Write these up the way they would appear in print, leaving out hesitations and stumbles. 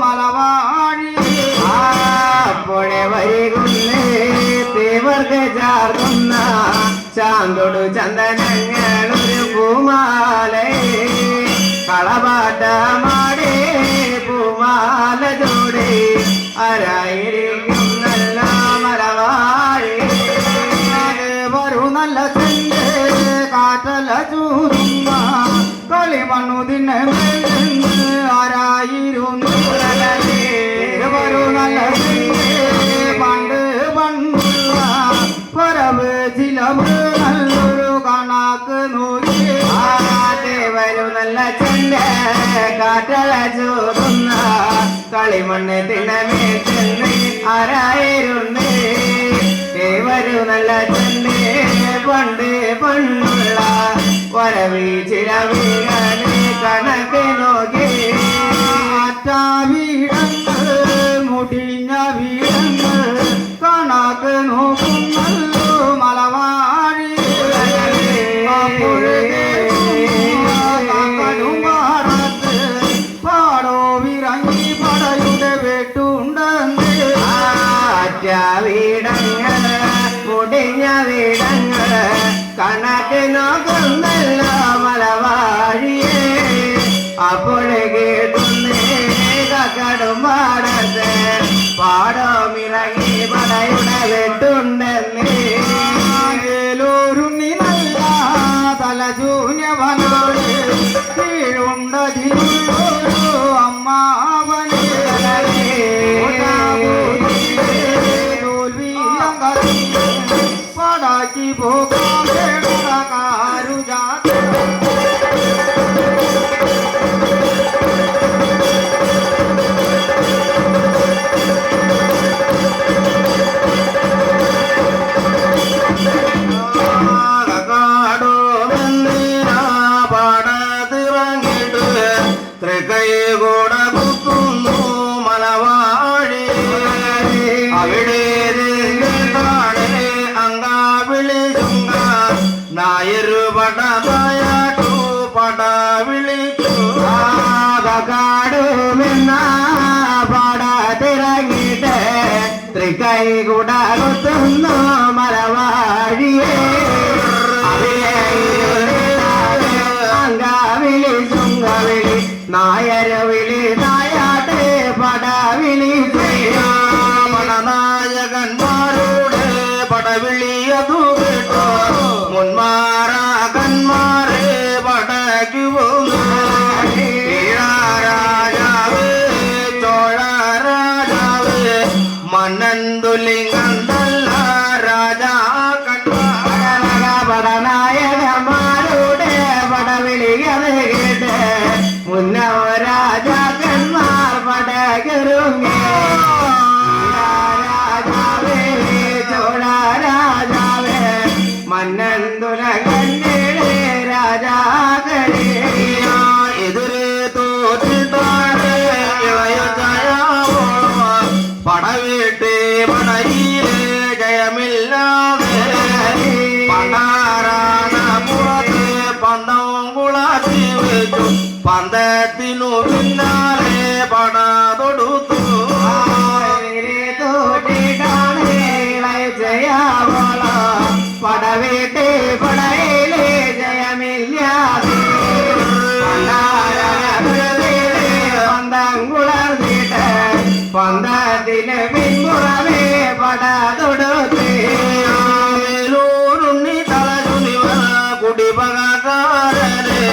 Mala തൊടു ചന്ദനങ്ങളൊരു പൂമാലേ കളപാട്ടമാടേ പൂമാല ചൂടേ ആരായിരിക്കും നല്ല മലവാഴേ വരൂ നല്ല ചെണ്ട് കാറ്റല ചൂടുന്ന കളിമണ്ണു തിന്നെ ആരായിരുന്നു വരൂ നല്ല പണ്ട് പണ്ടുള്ള വരവ് ചില നല്ലൊരു കണക്ക് നോക്കി വരൂ നല്ല ചെണ്ട് കാറ്റല ചൂടുന്ന കളിമണ്ണ് തിന്നമേ ചെന്ന് ആരായിരുന്നു വരൂ നല്ല ചെണ്ട് പണ്ട് പണ്ടുള്ള വരവി ചില വീരന് കണക്ക് നോക്കി വീടങ്ങൾ മുടിഞ്ഞ വീടങ്ങൾ കണക്ക് നോക്കുന്നല്ലോ മലവാഴി പാടോ വിറങ്ങി പടയുടെ വെട്ടുണ്ടെന്ന് വീടങ്ങൾ മുടിഞ്ഞ വീടങ്ങൾ കണക്ക് നോക്കുന്നല്ലോ മലവാഴിയേ അപ്പോഴേ കേട്ടുന്നേ കക്കടും പാടത്ത് പാടമിറങ്ങി പടയുടെ വെട്ടുണ്ടെന്നേലൂരുണ്ണി നല്ല തലചൂന്യവനോട് കീഴുണ്ടതിരു അമ്മാവനെ തോൽവിയം കളി പടാക്കി പോകാൻ കാരുജാത നായരു പടമായാട്ടു പട വിളിച്ചു കാടുമെന്ന പട തിറങ്ങിട്ട് തൃക്കൈ കൂട കുത്തുന്നു മലവാഴിയേ അങ്കവിളി ചുങ്കവിളി നായരു വിളി നായാട്ട് പട വിളിച്ചു പടനായകന്മാരുടെ പടവിളിയതു കേട്ടോ മുന്മാരാകന്മാരെ പടയ്ക്കു രാജാവ് ചോഴ രാജാവ് മന്നന്തുലിംഗന്തല്ല രാജാക്കന്മാര പടനായകന്മാരുടെ പടവിളിയത് കേട്ട് മുന്ന രാജാക്കന്മാർ പടകരുങ്ങേ രാജാവേ ചോഴ രാജാവേ മന്നന്തുലകന്നേ രാജാക്കളെ എതിരെ തോറ്റിട്ടാണ് പടവീട്ട് പടയിലെ ജയമില്ലാതെ പണ്ടാറാണപ്പുറത്ത് പന്തം കുളത്തി വെച്ചു പന്തത്തിനു പിന്നാലെ പട തൊടുത്തു തോറ്റിട്ടാണ് ജയാവള പടവേട്ട് പടയിലെ ജയമില്ലാതെ പന്തം കുളർന്നിട്ട് പന്തത്തിന് പിൻപുറമേ പട തൊടുത്തേലൂരുണ്ണി തളരുണിവ കുടിപകാരനെ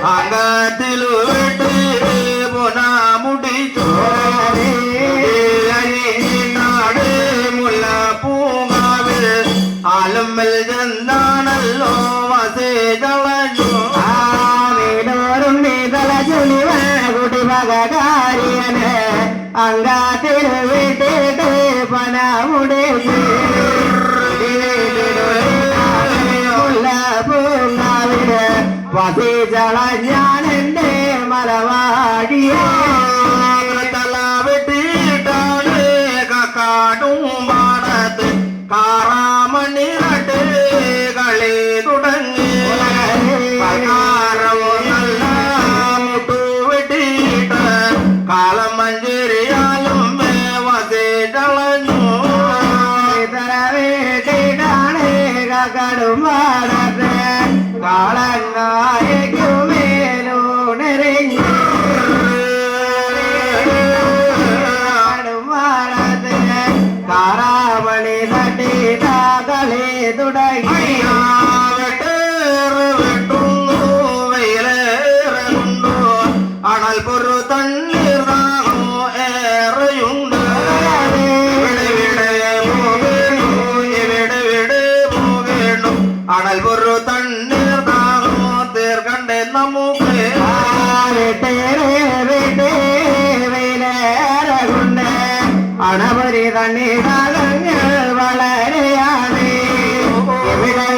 അംഗത്തിലു വിട്ട് പൊനാ മുടിച്ചു മുല്ല പൂങ്കാവിൽ ആലുമ്മൽ ചെന്നാണല്ലോ വസേ കളഞ്ഞു വീടോരുണ്ണി തലചുളിവ കുടിപകാരിയന് അങ്കാത്തിൽ വിട്ടിട്ട് പനമുടിച്ച് മുല്ല പൂങ്കാവില് വസേ കളഞ്ഞാണെന്റെ മലവാടിയെ തല വെട്ടിയിട്ടാണ് കക്കാട്ടും പാടത്ത് കാറാമണി നട്ട് കളി തുടങ്ങി നല്ല മുട്ടു വെട്ടിയിട്ട് കാലം മഞ്ചേരിയാലും വസേ കളഞ്ഞു കടുമാട തണ്ണീരാകങ്ങൾ വളരെയാണ് എവിടെ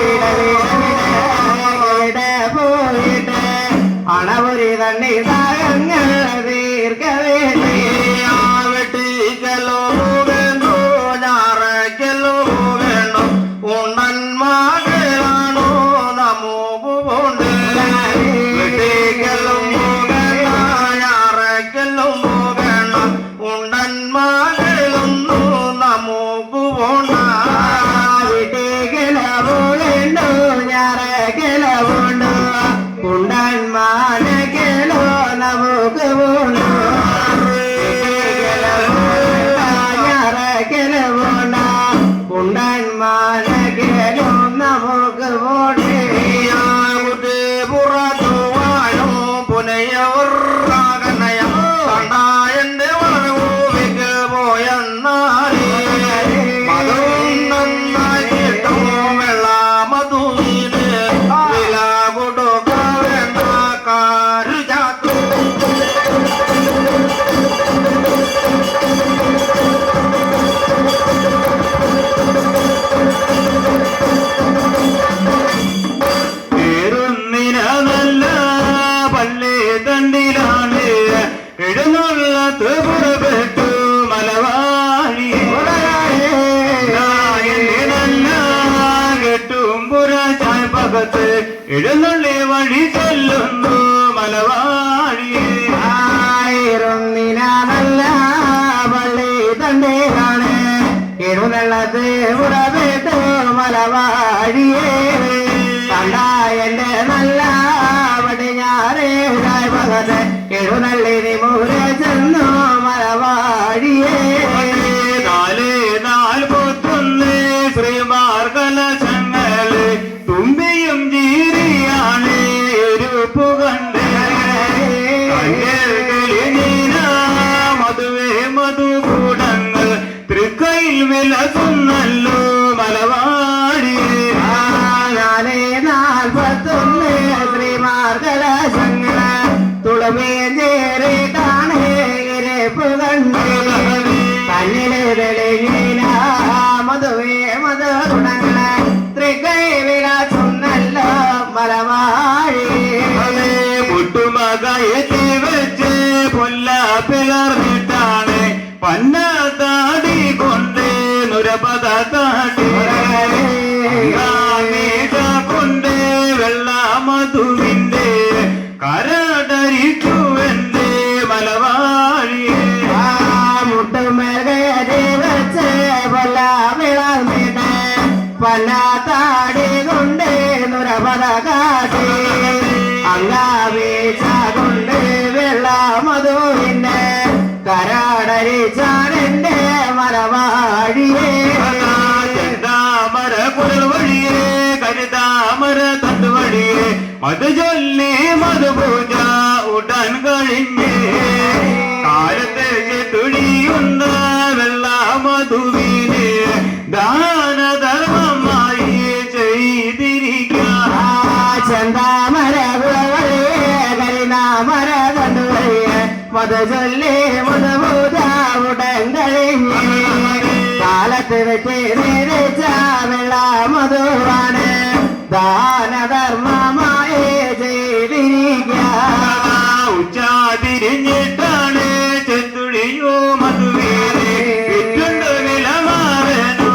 പോയിട്ട് അണപുരി തണ്ണീരാകങ്ങൾ തീർക്കവേ വെട്ടിക്കലോ വേണ്ടോ ഞാറയ്ക്കലോ വേണ്ടോ ഉണ്ണന്മാരാണോ നമുക്ക് പോണ്ട് വെട്ടിക്കലും പോകണ്ട ഞാറയ്ക്കലും പോകണ്ട ഉണ്ണന്മാരിലൊന്നു നമുക്ക് പോണ്ട വെട്ടിക്കല പോകണ്ടോ ഞാറയ്ക്കല പോണ്ടോ ഉണ്ണന്മാരക്കലോ നമുക്ക് പോണ്ടോ ഉണ്ടന്മാരകലും നമുക്ക് പുറത്തു വാഴും പുനയവറാകനയ കണ്ടായന്റെ വളവിക്ക് പോയെന്നാലേ നന്നായിട്ടോ വെള്ള മധുവിന് വില കൊടുക്ക വേണ്ട കാരു ചാത്തു എഴുന്നള്ളത്ത് പുറപ്പെട്ടു മലവാഴിയെ നല്ല കെട്ടുംപുര ചായപ്പകത്ത് എഴുന്നള്ളി വഴി ചെല്ലുന്നു മലവാഴിയെ നല്ല പള്ളി തണ്ടേലാണ് എഴുന്നള്ളത്ത് പുറപ്പെട്ടു മലവാഴിയെ കണ്ടായന്റെ നല്ല പടിഞ്ഞാറേ ചായപ്പകത്ത് എഴുന്നള്ളിനി മൂരെ ചെന്നു മലവാഴിയെ നാല് പൊത്തുന്ന് ശ്രീമാർഗലശങ്ങള് തുമ്പിയും ജീരിയാണ് എരുപ്പു കണ്ട് മധുവേ മധുകൂടങ്ങൾ തൃക്കയിൽ വിലസുന്നല്ലോ മലവാഴിയെ 41 ശ്രീമാർഗലശങ്ങള് തുളമേഞ്ചേറി കാണേരപ്പ് കണ്ടേ കണ്ണില് തെളിഞ്ഞ മധുവേ മധുഗുണങ്ങളെ തൃക്കൈ വിലാസുന്നല്ലോ മലവാഴിയെ മുട്ടുമകയത്തി വെച്ച് പൊല്ല പിളർന്നിട്ടാണ് പന്ന താടി കൊണ്ട് നുരപത താടി കൊണ്ട് വെള്ള മധുവിന്റെ കരടരിക്കുവെന്റെ മലവാഴിയെ മുട്ടുമേകയതി വെച്ച് പൊല്ല പിളർന്നിട്ട് പന്ന താടി കൊണ്ട് നുരപത കാട്ടി അങ്കാവീച്ച കൊണ്ട് വെള്ള മധുവിന്റെ കരാടരിച്ചാണെന്റെ മലവാഴിയെ ചെന്താമര കുഴൽ വഴിയെ കരുതാമര തണ്ട് വഴിയെ മധു ചൊല്ലി മധുപൂജ ഉടൻ കഴിഞ്ഞ് കാലത്തെ തുടിയുന്ന വെള്ള മധുവിന് ദാനധർമ്മമായി ചെയ്തിരിക്കാം ചെന്താമര കുഴവഴിയെ കരിനാമര തണ്ട് വഴിയെ മധു ചൊല്ലി മധുപൂജ ഉടൻ കഴിഞ്ഞ് കാലത്ത് വെച്ച് നിരച്ച വെള്ള മധുവാണ് ദാനധർമ്മമായി ചെയ്തിരിക്കാം ഉച്ചാതിരിഞ്ഞിട്ടാണ് ചെത്തുടിയോ മധുവേറെ വിറ്റുണ്ട് വിലമാറനോ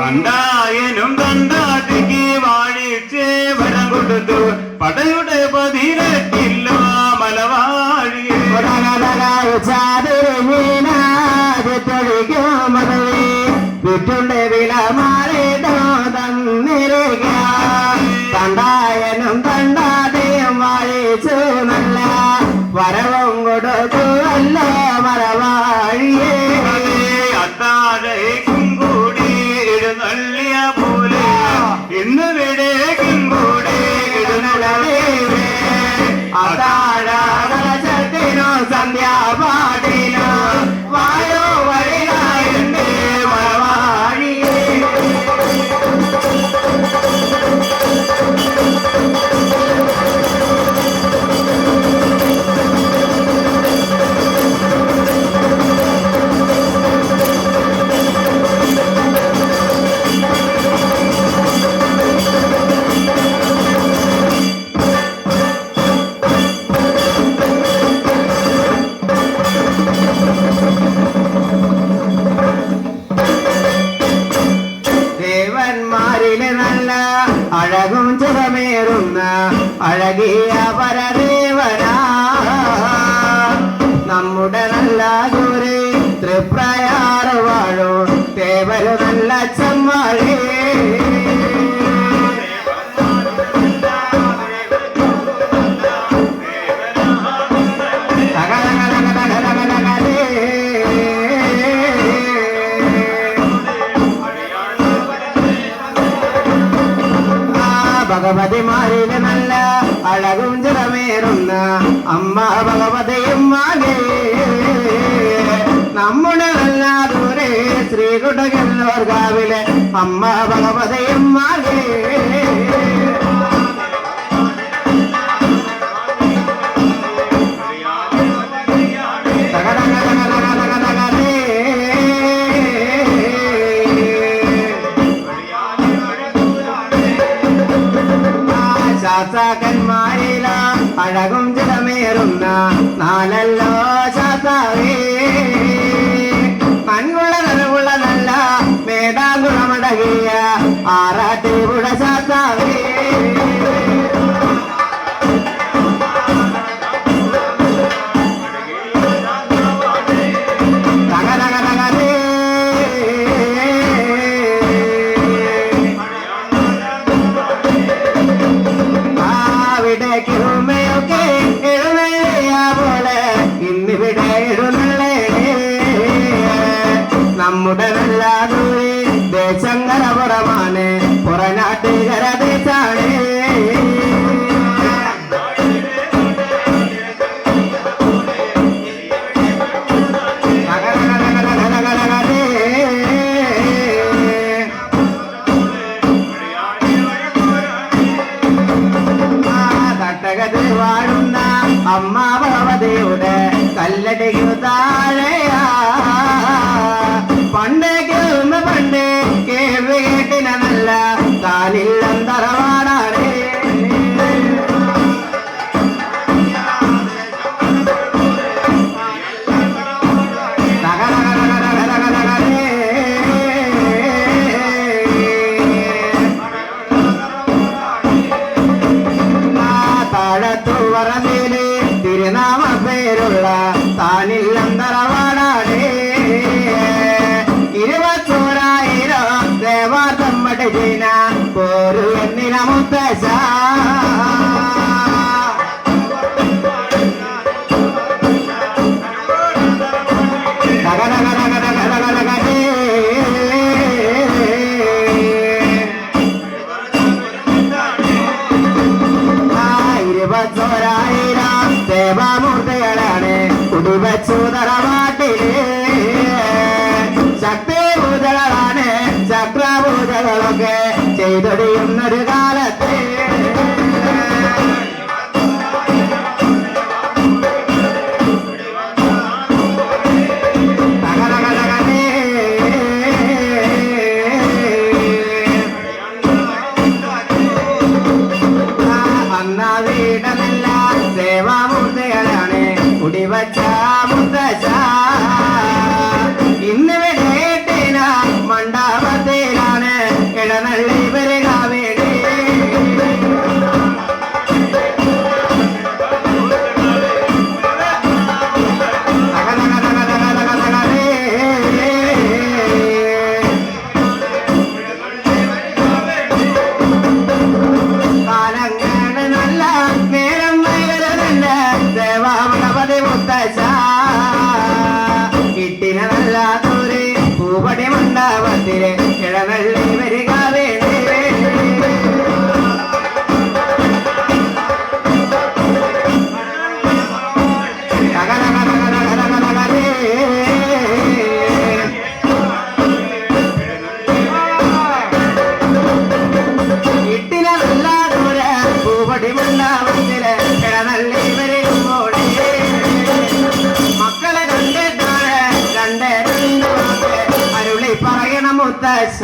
കണ്ടായനും കണ്ടാതിക്ക് വാഴിച്ച് വരം കൊടുത്തു പടയുടെ പതിനെട്ടില്ല മലവാഴിയെ ഉച്ചാതിരിഞ്ഞിനാതിരിക്കോ മധുവേ വിറ്റുണ്ട് വിലമാറിട്ടോ തന്നിരിക്ക കണ്ടായനും കണ്ടാതെയും വാഴിച്ചു നല്ല വരവും കൊടുക്കുവല്ലോ മലവാഴിയെ അത്താഴേക്കും കൂടി എഴുന്നള്ളിയ പോലെ ഇന്ന് വിടേക്കും കൂടി എഴുന്നള്ളേ അത്താഴത്തിനോ സന്ധ്യാപാടിനോ വായോ വഴിയായുണ്ട് മലവാഴിയെ ദേവരു നല്ല ചെമ്മാളേ ഭഗവതിമാരില് നല്ല അഴകും ചിറമേറുന്ന അമ്മ ഭഗവതിയും മാകേ നമ്മുടെ നല്ല ദൂരെ ശ്രീകുട്ടകല്ലൂർകാവിലെ അമ്മ ഭഗവതിയും മാകേ ശാസ്താക്കന്മാരില അഴകും ചിറമേറുന്ന നാലല്ലോ ശാസ്താവേ കൺകുള്ള കനവുള്ള നല്ല മേധാഗുണമടകിയ ആറാട്ടുപുഴ ശാസ്താവേ നമ്മുടെ നല്ല ദൂരെ ദേശങ്കര പുറമാണ് പുറനാട്ടുകര ദേശാണ് തട്ടകത്തിൽ വാഴുന്ന അമ്മ ഭഗവതിയുടെ കല്ലടിക്കു താഴെയാ പണ്ടേ കേൾവി കേട്ടിന നല്ല കാലില്ലം തറവാടാണ് താഴത്തു പറമ്പില് തിരുനാമ പേരുള്ള താനില്ലം തറവാടാണ് 21,000 ദേവാതമ്മടിന പോരു എന്നിന മുത്തശ്ശ ദേവാമൂർത്തികളാണ് കുടിവച്ചു തറവാട്ടില് ശക്തിപൂജകളാണ് ചക്രപൂജകളൊക്കെ ചെയ്തൊടിയുന്നൊരു കാലത്ത് അന്നാ വീടനല്ല സേവാമൂർത്തികളാണ് കുടിവച്ച മുത്തശ്ശ ഇന്ന് വിടേട്ടിന മണ്ഡപത്തിലാണ് ഇടനള്ളി വരിക വേണ്ടി കാലങ്ങള് നല്ല നേരം വൈകരുന്നുണ്ട് ദേവാമണപതി മുത്തശ്ശ ഇട്ടിന നല്ല ദൂരെ പൂപടി മണ്ഡപത്തില് ഇടനള്ളി വരിക വേണ്ടി ഇട്ടിന നല്ല ദൂരെ പൂപടി മണ്ഡപത്തില് ഇടനള്ളി വരുമ്പോഴേ മക്കളെ കണ്ടിട്ടാണ് രണ്ടേ അരുളി പറയണ മുത്തശ്ശ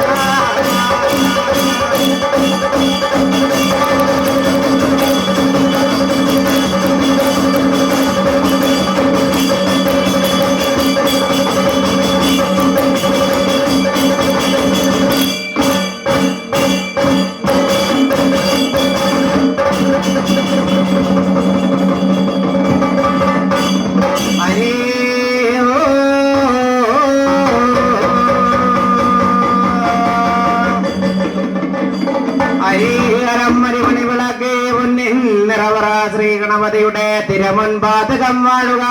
ഭഗവതിയുടെ തിരുമുൻപാതകം വാഴുക.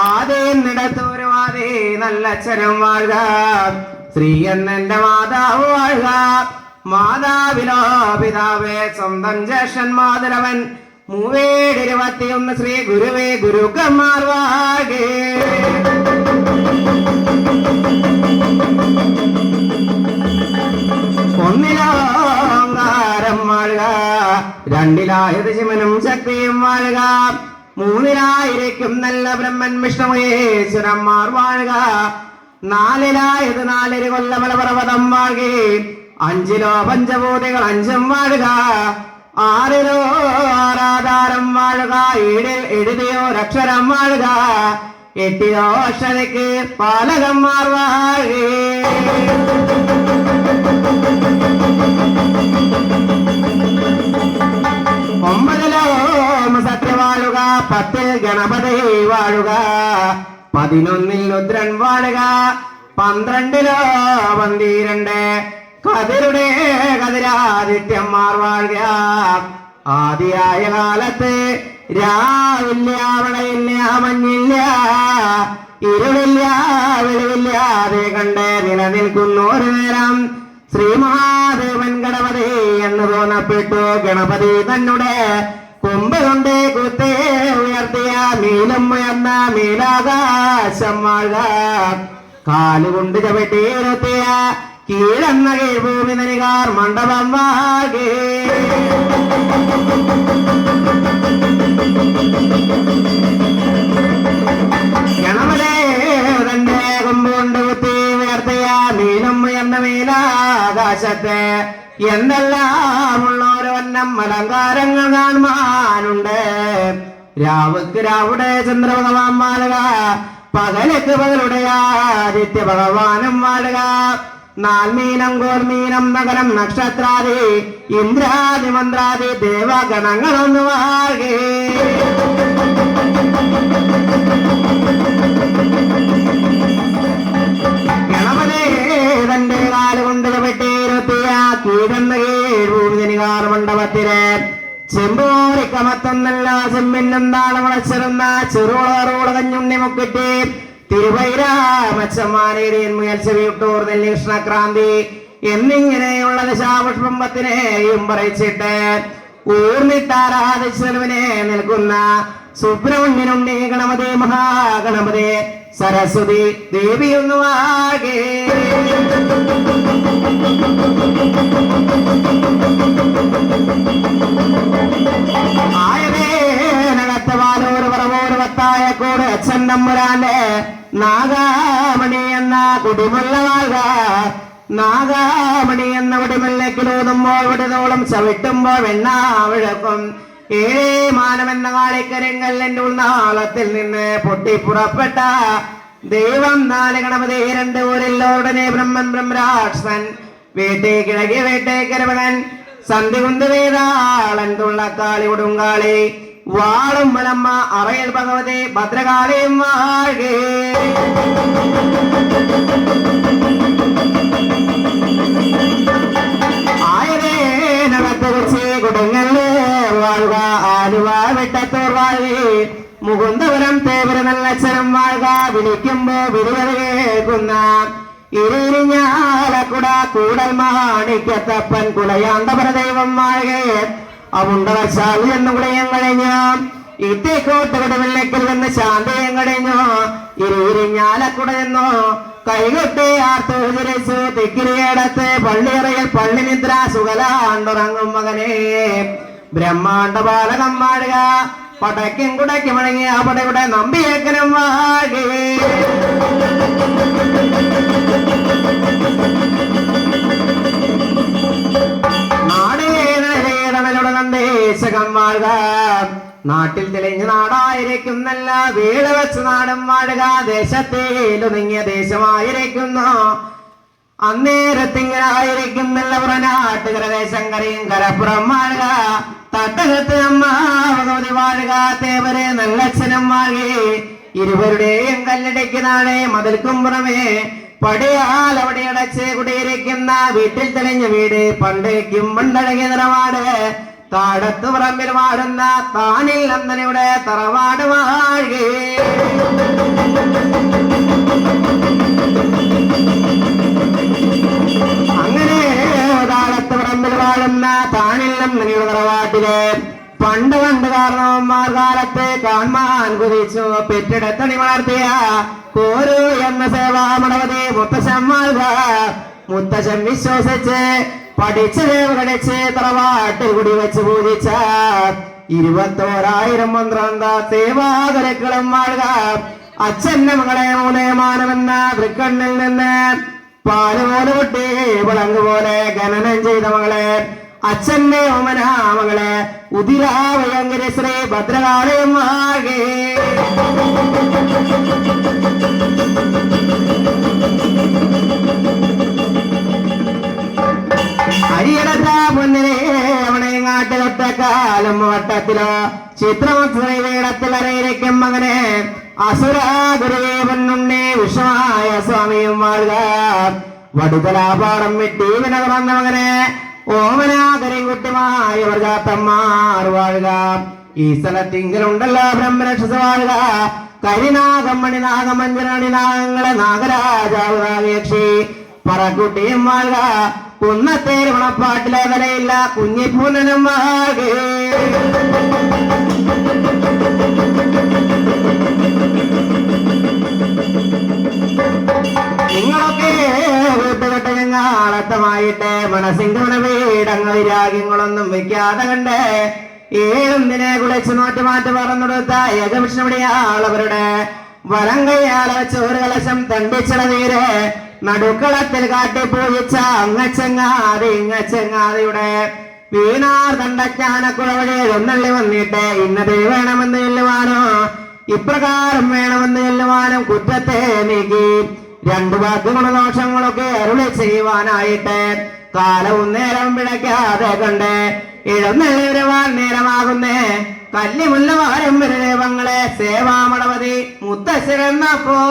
ആദ്യം നടത്തോരുവാദേ നല്ലച്ഛനും വാഴുക. ശ്രീ എന്നെന്റെ മാതാവ് വാഴുക. മാതാവിലോ പിതാവേ സ്വന്തം ജ്യേഷ്ഠൻ മാതരവൻ 321 ശ്രീ ഗുരുവേ ഗുരുക്കന്മാർ വാഴേ. ഒന്നിലാകാരം വാഴുക. രണ്ടിലായത് ശിവനും ശക്തിയും വാഴുക. മൂന്നിലായിരിക്കും നല്ല ബ്രഹ്മൻ വിഷ്ണുയേശ്വരന്മാർ വാഴുക. നാലിലായത് 4 കൊല്ലമല പർവ്വതം വാഴുകേ. 5 പഞ്ചഭൂതികൾ 5 വാഴുക. 6 ആരാധാരം വാഴുക. 7 അക്ഷരം വാഴുക. 8 അക്ഷരയ്ക്ക് പാലകന്മാർ വാഴേ. 9 സത്യവാഴുക. 10 ഗണപതി വാഴുക. 11 രുദ്രൻ വാഴുക. 12 12 കതിരുടെ കതിരാദിത്യന്മാർ വാഴുക. ആദിയായ കാലത്ത് രാവില്ല വളയില്ല മഞ്ഞില്ല ഇരുളില്ല വെളിവില്ലാതെ കണ്ട് നിലനിൽക്കുന്ന ഒരു നേരം ശ്രീമഹാദേവൻ ഗണപതി എന്ന് തോന്നപ്പെട്ടു. ഗണപതി തന്നെ കൊമ്പ് കൊണ്ട് കുത്തേ ഉയർത്തിയ മീലും ഉയർന്ന മീലാകാശം വാഴുക. കാലുകൊണ്ട് ചവിട്ടിയിരുത്തിയ കീഴെന്ന കീഴ്ഭൂമി നനികാർ മണ്ഡപം വാഴേ. ഗണപതേ കൊമ്പുകൊണ്ട് കുത്തി ഉയർത്തിയ മീനും ഉയർന്ന മീലാകാശത്തെ എന്തെല്ലാം ഉള്ളൊരു വന്നം അലങ്കാരങ്ങൾ കാണുവാനുണ്ട്. രാവുക്ക് രാവുടെ ചന്ദ്രഭഗവാൻ വാഴുക. പകലക്ക് പകലുടെ ആദിത്യ ഭഗവാനും വാഴുക. 4 മീനം ഗോർമീനം നഗരം നക്ഷത്രാദി ഇന്ദ്രാദി മന്ത്രാദി ദേവഗണങ്ങളൊന്നു വാഴേ. ഗണപതേ തന്റെ കാലുകൊണ്ട് വെട്ടിയിരുത്തിയ കീഴെന്ന കീഴ്ഭൂമിനികാർ മണ്ഡപത്തിലെ ചെമ്പോറിക്കമത്തൊന്നല്ല ചെമ്മിന്നും താളം വിളച്ചിരുന്ന ചെറുളറോട് കഞ്ഞുണ്ണി മുക്കിട്ട് തിരുവൈരാമച്ചമാനേരിയൻ മുയൽ ചെവിട്ടൂർ നെല്ലികൃഷ്ണക്രാന്തി എന്നിങ്ങനെയുള്ള ദശാപുഷ്പത്തിനെയും പറയിച്ചിട്ട് ഊർന്നിട്ടാരാധിച്ചെലവിനെ നിൽക്കുന്ന സുബ്രഹ്മണ്യനുണ്ണി ഗണപതി മഹാഗണപതി സരസ്വതി ദേവിയൊന്നു ആകെ. ആയതേനകത്ത് വാലൂര് പറവൂര് വത്തായക്കോട് അച്ഛൻ തമ്പുരാന്റെ നാഗാമണി എന്ന കുടിമുള്ള വാഴ്ക. നാഗാമണി എന്ന കുടിമുല്ലക്കിലൂതുമ്പോൾ വിടുതോളം ചവിട്ടുമ്പോൾ വെണ്ണാവിഴക്കും. 7 മാനമെന്ന കാളിക്കരിങ്കല്ലിന്റെ ഉൾനാളത്തിൽ നിന്ന് പൊട്ടിപ്പുറപ്പെട്ട ദൈവം 4 ഗണപതി 2 ഊരില്ലോടനെ ബ്രഹ്മൻ ബ്രഹ്മരാക്ഷസൻ വീട്ടേ കിഴകി വീട്ടേക്കരവകൻ സന്ധി കുന്ത് വേതാളൻ തുള്ളക്കാളി ഉടുങ്കാളി വാളും മലമ്മ അറയൽ ഭഗവതി ഭദ്രകാളിയും വാഴേ. ആയതേനകത്ത് വെച്ച് കൊടുങ്ങല് വാഴുക. ആലുവ വെട്ടത്തൂർ വാഴേ. മുകുന്ദപുരം തേവര നല്ലച്ഛനം വാഴുക. വിളിക്കുമ്പോ വിരുവത് കേൾക്കുന്ന ഇരിഞ്ഞാലക്കുട കൂടൽ മാണിക്കത്തപ്പൻ കുലയാന്തപര ദൈവം വാഴേ. അവണ്ടവശാൽ എന്ന് കുടയം കഴിഞ്ഞു. ഇത്തേക്കോട്ട് കടവെള്ളക്കൽ വന്ന് ശാന്തയം കഴിഞ്ഞു. ഇരിഞ്ഞാലക്കുട എന്നോ കൈകൊട്ടി ആർത്തോചരിച്ചു. തിക്കിരിയടത്ത് പള്ളിയറയിൽ പള്ളി നിദ്ര സുഖലാണ്ടുറങ്ങും മകനെ. ബ്രഹ്മാണ്ട ബാലകം വാഴുക. പടയ്ക്കും കുടയ്ക്കും മുഴങ്ങിയ പടയുടെ നമ്പിയേക്കനും വാഴേ. നാടേതമലോട് നന്ദേശകം വാഴുക. നാട്ടിൽ തെളിഞ്ഞ നാടായിരിക്കും നല്ല വീട് വെച്ച് നാടും വാഴുക. ദേശത്തേലൊതുങ്ങിയ ദേശമായിരിക്കുന്നു അന്നേരത്തിങ്ങനായിരിക്കും നല്ല പുറനാട്ടുകര ദേശം കരയും കരപ്പുറം വാഴുക. തട്ടകത്ത് അമ്മ ഭഗവതി വാഴുക. തേവരെ നല്ലച്ഛനം വാഴേ. ഇരുവരുടെയും കല്ലടയ്ക്ക് നാളെ മതിൽക്കും പുറമേ പടിയാൽ അവിടെ അടച്ച് കുടിയിരിക്കുന്ന വീട്ടിൽ തെളിഞ്ഞ വീട് പണ്ടേക്കും പണ്ടഴകിയ നിറവാട് താടത്ത് പറമ്പിൽ വാഴുന്ന താനിൽ നന്ദനയുടെ തറവാട് വാഴേ. അങ്ങനെ താടത്ത് പറമ്പിൽ വാഴുന്ന താനിൽ നന്ദനയുടെ തറവാട്ടിലെ പണ്ട് കാരണവന്മാർ കാലത്ത് കാൺമാൻ കുതിച്ചു പെറ്റെടുത്തണി വളർത്തിയ കോരു എന്ന സേവാമടവതി മുത്തശ്ശൻ വിശ്വസിച്ച് പഠിച്ച് ദേവകടിച്ച് തറവാട്ടിൽ കുടി വെച്ച് പൂജിച്ച 21,000 മന്ത്രന്ത സേവാകരക്കളും വാഴുക. അച്ഛന്റെ മകളെ മൂലയമാനമെന്ന തൃക്കണ്ണിൽ നിന്ന് പാലുപോലെ പൊട്ടി വിളങ്ങ് പോലെ ഖനനം ചെയ്ത മകളെ, അച്ഛന്റെ ഓമന മകളെ ഉദിരാവയങ്കര ശ്രീ ഭദ്രകാളിയമ്മാകെ. അരിയടത്ത പൊന്നിനെ അവണയങ്ങാട്ട് തൊട്ടക്കാലം വട്ടത്തിലോ ചിത്രമീടത്തിൽ അരയിലേക്കും മകനെ അസുര ഗുരുവേ പൊന്നുണ്ണി വിഷമായ സ്വാമിയും വാഴുക. വടുതലാപാടം വിട്ടി വിനകർന്ന മകനെ ഓമനാകരികുട്ടിമായ വർഗാത്തന്മാർ വാഴുക. ഈ സ്ഥലത്തിങ്കിലുണ്ടല്ലോ ബ്രഹ്മരക്ഷസ വാഴുക. കരിനാഗം മണിനാഗമഞ്ജരണി നാഗങ്ങളെ നാഗരാജാവ് നാഗേക്ഷി പറക്കുട്ടിയും വാഴുക. കുന്നത്തേര് മണപ്പാട്ടിലെ വിലയില്ല കുഞ്ഞിപ്പൂനനും വാഴേ. നിങ്ങളൊക്കെ വീട്ടുകെട്ട് ഞങ്ങളത്തമായിട്ട് മനസ്സിന്റെ വീടങ്ങ് വിരാഗ്യങ്ങളൊന്നും വെക്കാതെ കണ്ട് ഏതൊന്നിനെ കുളിച്ച് നോറ്റുമാറ്റ് പറന്നെടുത്ത ഏകവിഷ്ണുവിടെയാളവരുടെ വലം കൈയാളെ വെച്ച് ഒരു കലശം തണ്ടിച്ചിട നീര് നടുക്കളത്തിൽ കാട്ടി പൂജിച്ച ഇങ്ങച്ചങ്ങാതിയുടെ വീണാർ തണ്ടച്ചാനക്കുളവഴി ഒന്നള്ളി വന്നിട്ട് ഇന്നത് വേണമെന്ന് ചെല്ലുവാനോ ഇപ്രകാരം വേണമെന്ന് ചെല്ലുവാനും കുറ്റത്തെ നീക്കി 2 വാക്ക് ഗുണദോഷങ്ങളൊക്കെ അരുളി ചെയ്യുവാനായിട്ട് കാലവും നേരവും പിഴയ്ക്കാതെ കണ്ട് എഴുന്നള്ളി വരുവാൻ നേരമാകുന്നേ കല്ലിമുല്ലവാരം ദൈവങ്ങളെ സേവാമടവതി മുത്തശ്ശരെന്നപ്പോ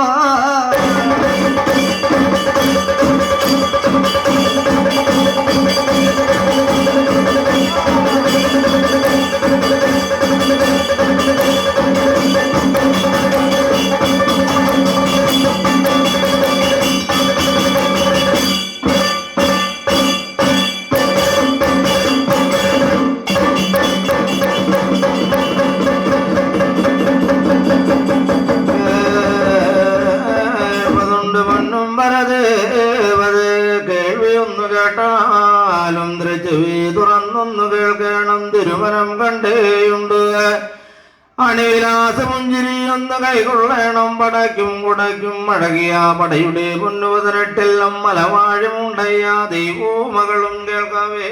കേട്ടാലും ദ്രജവി തുറന്നൊന്നു കേൾക്കണം തിരുമനം കണ്ടേയുണ്ട്. അണിവിലാസമുഞ്ചിരിയൊന്ന് കൈകൊള്ളണം പടയ്ക്കും കുടയ്ക്കും അടകിയ പടയുടെ പൊന്നുപതിനെട്ടെല്ലാം മലവാഴുമുണ്ടയ്യ ദൈവോ മകളും കേൾക്കവേ.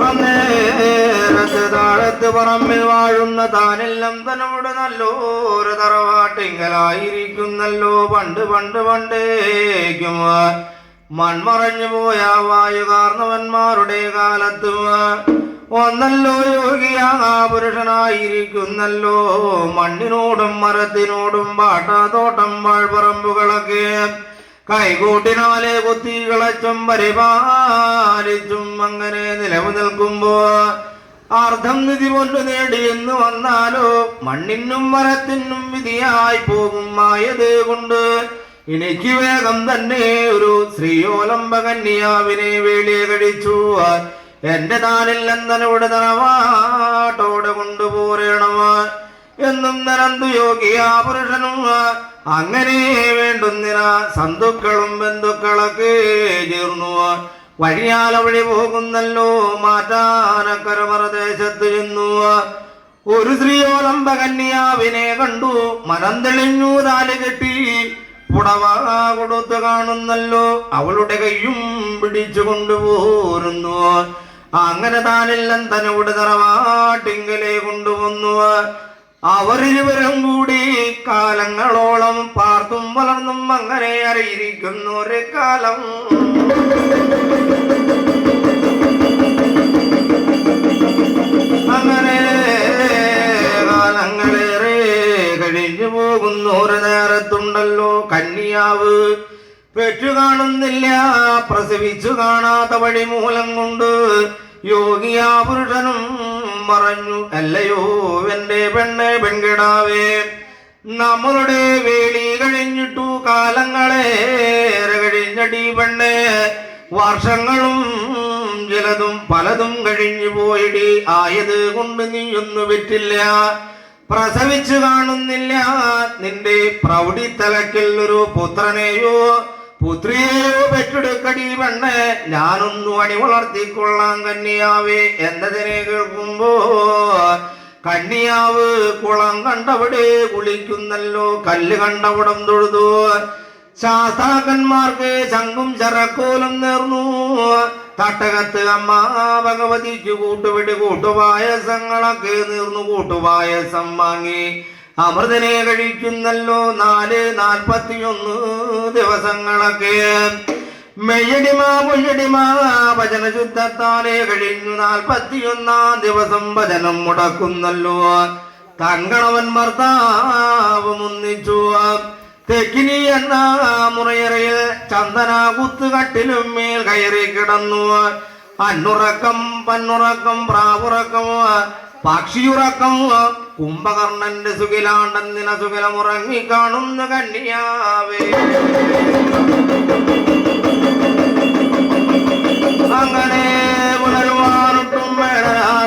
അന്നേരത്ത് താഴത്ത് പറമ്പിൽ വാഴുന്ന താനെല്ലാം തന്നോട് നല്ലൊരു തറവാട്ടിങ്കലായിരിക്കുന്നല്ലോ. പണ്ടേക്കും മൺമറഞ്ഞു പോയ വായുകാർന്നവന്മാരുടെ കാലത്ത് ഒന്നല്ലോ യോഗിയാ പുരുഷനായിരിക്കുന്നല്ലോ. മണ്ണിനോടും മരത്തിനോടും പാട്ടാത്തോട്ടം വാഴ്പറമ്പുകളൊക്കെ കൈകൂട്ടിനാലെ കുത്തി കിളച്ചും പരിപാലിച്ചും അങ്ങനെ നിലവ് നിൽക്കുമ്പോ അർദ്ധം നിധി കൊണ്ട് നേടിയെന്ന് വന്നാലോ മണ്ണിനും മരത്തിനും വിധിയായി പോകും. ആയത് കൊണ്ട് എനിക്ക് വേഗം തന്നെ ഒരു സ്ത്രീയോലംബ കന്യാവിനെ വേളിയെ കഴിച്ചു എന്റെ താനിൽ നന്ദനോട് തറവാട്ടോടെ കൊണ്ടുപോരണം എന്നും നരന്തു യോഗിയാ പുരുഷനും അങ്ങനെ വേണ്ടുന്നിന സന്ധുക്കളും ബന്ധുക്കളൊക്കെ ചേർന്നു വഴിയാല വഴി പോകുന്നല്ലോ. മാറ്റാനക്കര പ്രദേശത്ത് ചെന്നു ഒരു സ്ത്രീയോലംബ കന്യാവിനെ കണ്ടു. മനം തെളിഞ്ഞു താലി കെട്ടി പുടവ കൊടുത്തു കാണുന്നല്ലോ. അവളുടെ കയ്യും പിടിച്ചു കൊണ്ടുപോരുന്നു. അങ്ങനെ താനെല്ലാം തന്നോട് തറവാട്ടിങ്കലെ കൊണ്ടുവന്നു. അവരിരുവരും കൂടി കാലങ്ങളോളം പാർത്തും വളർന്നും അങ്ങനെ അറിയിരിക്കുന്നു ഒരു കാലം. അങ്ങനെ കാലങ്ങളേറെ കഴിഞ്ഞു പോകുന്ന ഒരു നേരത്തുണ്ടല്ലോ കന്യാവ് പെറ്റു കാണുന്നില്ല പ്രസവിച്ചു കാണാത്ത വഴി മൂലം കൊണ്ട് യോഗിയാ പുരുഷനും പറഞ്ഞു, അല്ലയോ എന്റെ പെണ്ണെ പെൺകിടാവേ, നമ്മളുടെ വേളി കഴിഞ്ഞിട്ടു കാലങ്ങളേറെ കഴിഞ്ഞടി പെണ്ണെ, വർഷങ്ങളും ചിലതും പലതും കഴിഞ്ഞു പോയിടി. ആയത് കൊണ്ട് നീയൊന്നു വിറ്റില്ല, പ്രസവിച്ചു കാണുന്നില്ല നിന്റെ പ്രൗഢി തലക്കിൽ ഒരു പുത്രനെയോ പുത്രിയെയോ പെറ്റെടുക്കടി പെണ്ണെ, ഞാനൊന്നു അണി വളർത്തിക്കൊള്ളാം കന്യാവേ എന്നതിനെ കേൾക്കുമ്പോ കന്യാവ് കുളം കണ്ടവിടെ കുളിക്കുന്നല്ലോ, കല്ല് കണ്ടവിടം തൊഴുതു. ശാസ്താക്കന്മാർക്ക് ശംഖും ചരക്കോലും നേർന്നു. തട്ടകത്ത് അമ്മ ഭഗവതിക്ക് കൂട്ടുപിടി കൂട്ടുപായസങ്ങളൊക്കെ നേർന്നു. കൂട്ടുപായസം വാങ്ങി അമൃതനെ കഴിക്കുന്നല്ലോ. 41 ദിവസങ്ങളൊക്കെ മെയ്യടിമാ പൊയ്യടിമാ ഭജന ശുദ്ധത്താലെ കഴിഞ്ഞു. 41 ദിവസം ഭജനം മുടക്കുന്നല്ലോ. തങ്കണവൻ ഭർത്താവ് ഒന്നിച്ചു. തെക്കിനി എന്ന മുറയറയിൽ ചന്ദന കുത്തുകട്ടിലും മേൽ കയറി കിടന്നു. അന്നുറക്കം പന്നുറക്കം പ്രാവുറക്കം പക്ഷിയുറക്കം കുംഭകർണന്റെ സുഖിലാണ്ടെന്നിന സുഖലമുറങ്ങി കാണുന്ന കന്യാവേ. അങ്ങനെ പുലരുവാനൊട്ടും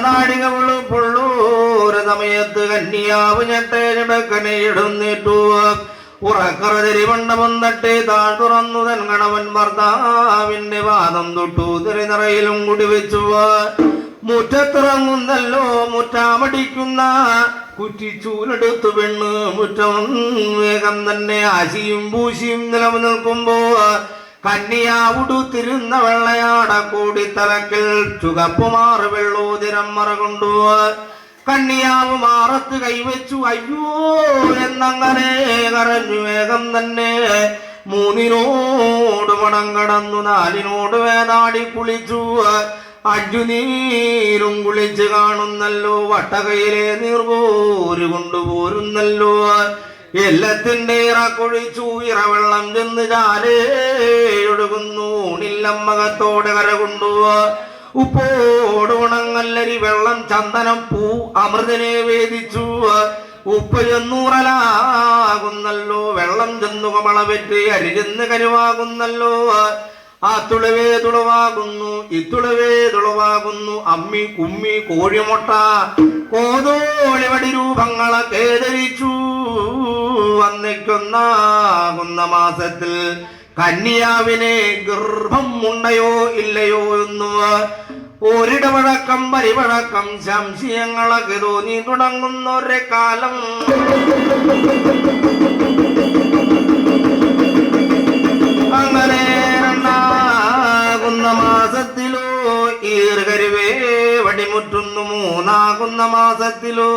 നാടിക വെളുപ്പുള്ളൂര് സമയത്ത് കന്യാവ് ഞെട്ടേടക്കനെ ഇടുന്നിട്ടു. ഉറക്കറതിരി മണ്ഡപം തട്ടി താഴ്ത്തുറന്നു തൻ കണവൻ ഭർത്താവിന്റെ വാദം തൊട്ടു. തിരനിറയിലും കുടിവെച്ചു. മുറ്റത്തിറങ്ങുന്നല്ലോ മുറ്റാമടിക്കുന്ന കുറ്റിച്ചൂലെടുത്തു പെണ്ണ്. മുറ്റം വേഗം തന്നെ ആശിയും പൂശിയും നിലനിൽക്കുമ്പോ കന്യാവുടുത്തിരുന്ന വെള്ളയാട കൂടി തലക്കിൽ ചുകപ്പുമാറ് വെള്ളോതിരം മറ കൊണ്ടു. കന്യാവ് മാറത്ത് കൈവച്ചു. അയ്യോ എന്നങ്ങനെ കരഞ്ഞു. വേഗം തന്നെ 3 മണം കടന്നു. 4 വേദാടി കുളിച്ചു. 5 നീരും കുളിച്ച് കാണുന്നല്ലോ. വട്ടകയിലെ നീർപോര് കൊണ്ടുപോരുന്നല്ലോ. എല്ലാത്തിന്റെ ഇറ കൊഴിച്ചു. ഇറവെള്ളം ചെന്ന് ചാലൊഴുകുന്നു. ഊണില്ലമ്മകത്തോടെ കര കൊണ്ടു. ഉപ്പോട് ഉണങ്ങല്ലരി വെള്ളം ചന്ദനം പൂ അമൃതനെ വേദിച്ചു. ഉപ്പ് ചെന്നൂറലാകുന്നല്ലോ. വെള്ളം ചെന്നു കമള പെറ്റ് അരിചെന്ന് കരുവാകുന്നല്ലോ. ആ തുളവേ തുളവാകുന്നു ഇത്തുളവേ തുളവാകുന്നു. അമ്മി കുമ്മി കോഴിമുട്ട കോതോളിവടി രൂപങ്ങളൊക്കെ ധരിച്ചു. വന്നേക്കൊന്നാകുന്ന മാസത്തിൽ കന്യാവിനെ ഗർഭം ഉണ്ടയോ ഇല്ലയോ എന്നു ഒരിടവഴക്കം പരിവഴക്കം സംശയങ്ങളൊക്കെ തോന്നി തുടങ്ങുന്നൊരു കാലം. അങ്ങനെ 2 മാസത്തിലോ ഈർകരുവേ വടിമുറ്റുന്നു. 3 മാസത്തിലോ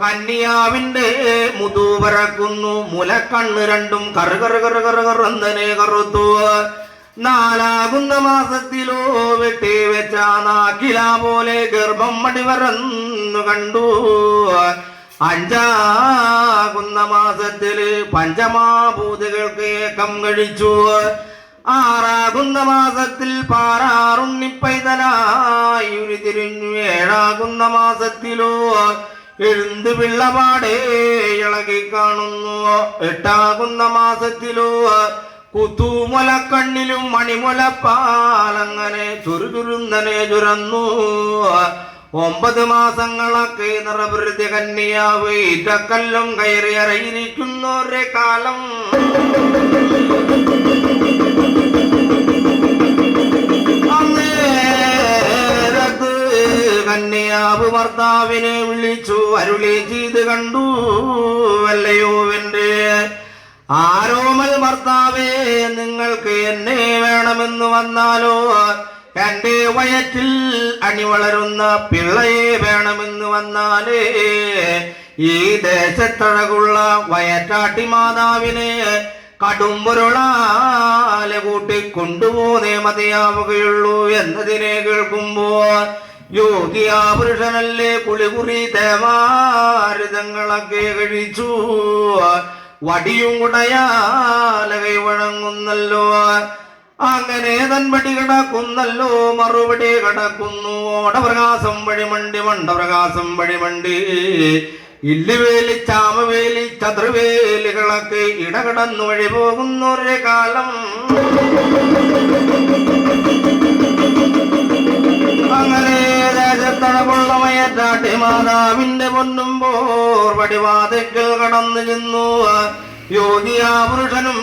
കന്യാവിന്റെ മുതു പറക്കുന്നു. മുലക്കണ്ണ് 2 കറുകറുകറുകറുകറന്തനെ കറുത്തു. 4 മാസത്തിലോ വെട്ടി വെച്ച നാക്കില പോലെ ഗർഭം മടിവരന്നു കണ്ടു. 5 മാസത്തില് പഞ്ചമാഭൂതികൾക്ക് ഏക്കം കഴിച്ചു. 6 മാസത്തിൽ പാറാറുണ്ണിപ്പൈതനായി ഉരുതിരിഞ്ഞു. 7 മാസത്തിലോ എഴുന്ത് പിള്ളപാടേ ഇളകി കാണുന്നു. 8 മാസത്തിലോ കുത്തൂമുലക്കണ്ണിലും മണിമുലപ്പാലങ്ങനെ ചുരുചുരുന്നനെ ചുരന്നു. 9 മാസങ്ങളൊക്കെ നിറവൃതി കന്യാവ് ഇറ്റക്കല്ലും കയറി ഇറങ്ങിയിരിക്കുന്നൊരു കാലം. അന്നേരത്ത് കന്യാവ് ഭർത്താവിനെ വിളിച്ചു അരുളി ചെയ്ത് കണ്ടു. അല്ലയോ എന്റെ ആരോമൽ ഭർത്താവേ, നിങ്ങൾക്ക് എന്നെ വേണമെന്ന് വന്നാലോ എന്റെ വയറ്റിൽ അണിവളരുന്ന പിള്ളയെ വേണമെന്ന് വന്നാലേ ഈ ദേശത്തഴകുള്ള വയറ്റാട്ടി മാതാവിനെ കടുംപൊരുളാലെ കൂട്ടി കൊണ്ടുപോന്നേ മതിയാവുകയുള്ളൂ എന്നതിനെ കേൾക്കുമ്പോ യോഗിയാ പുരുഷനല്ലേ കുളികുറി ദേവാരിതങ്ങളൊക്കെ കഴിച്ചു. വടിയും കുടയാലകൈ വഴങ്ങുന്നല്ലോ അങ്ങനെ തൻപടി കിടക്കുന്നല്ലോ മറുപടി കിടക്കുന്നു ഓടപ്രകാശം വഴിമണ്ടി മണ്ടപ്രകാശം വഴിമണ്ടി ഇല്ലുവേലി ചാമവേലി ചതുർവേലികളൊക്കെ ഇടകിടന്നു വഴി പോകുന്നൊരു കാലം അങ്ങനെ ദേശത്തടപുള്ളമയറ്റാട്ടി മാതാവിന്റെ പൊന്നുമ്പോൾ വടിവാതിക്കൽ കടന്നു ചെന്നു യോഗിയാ പുരുഷനും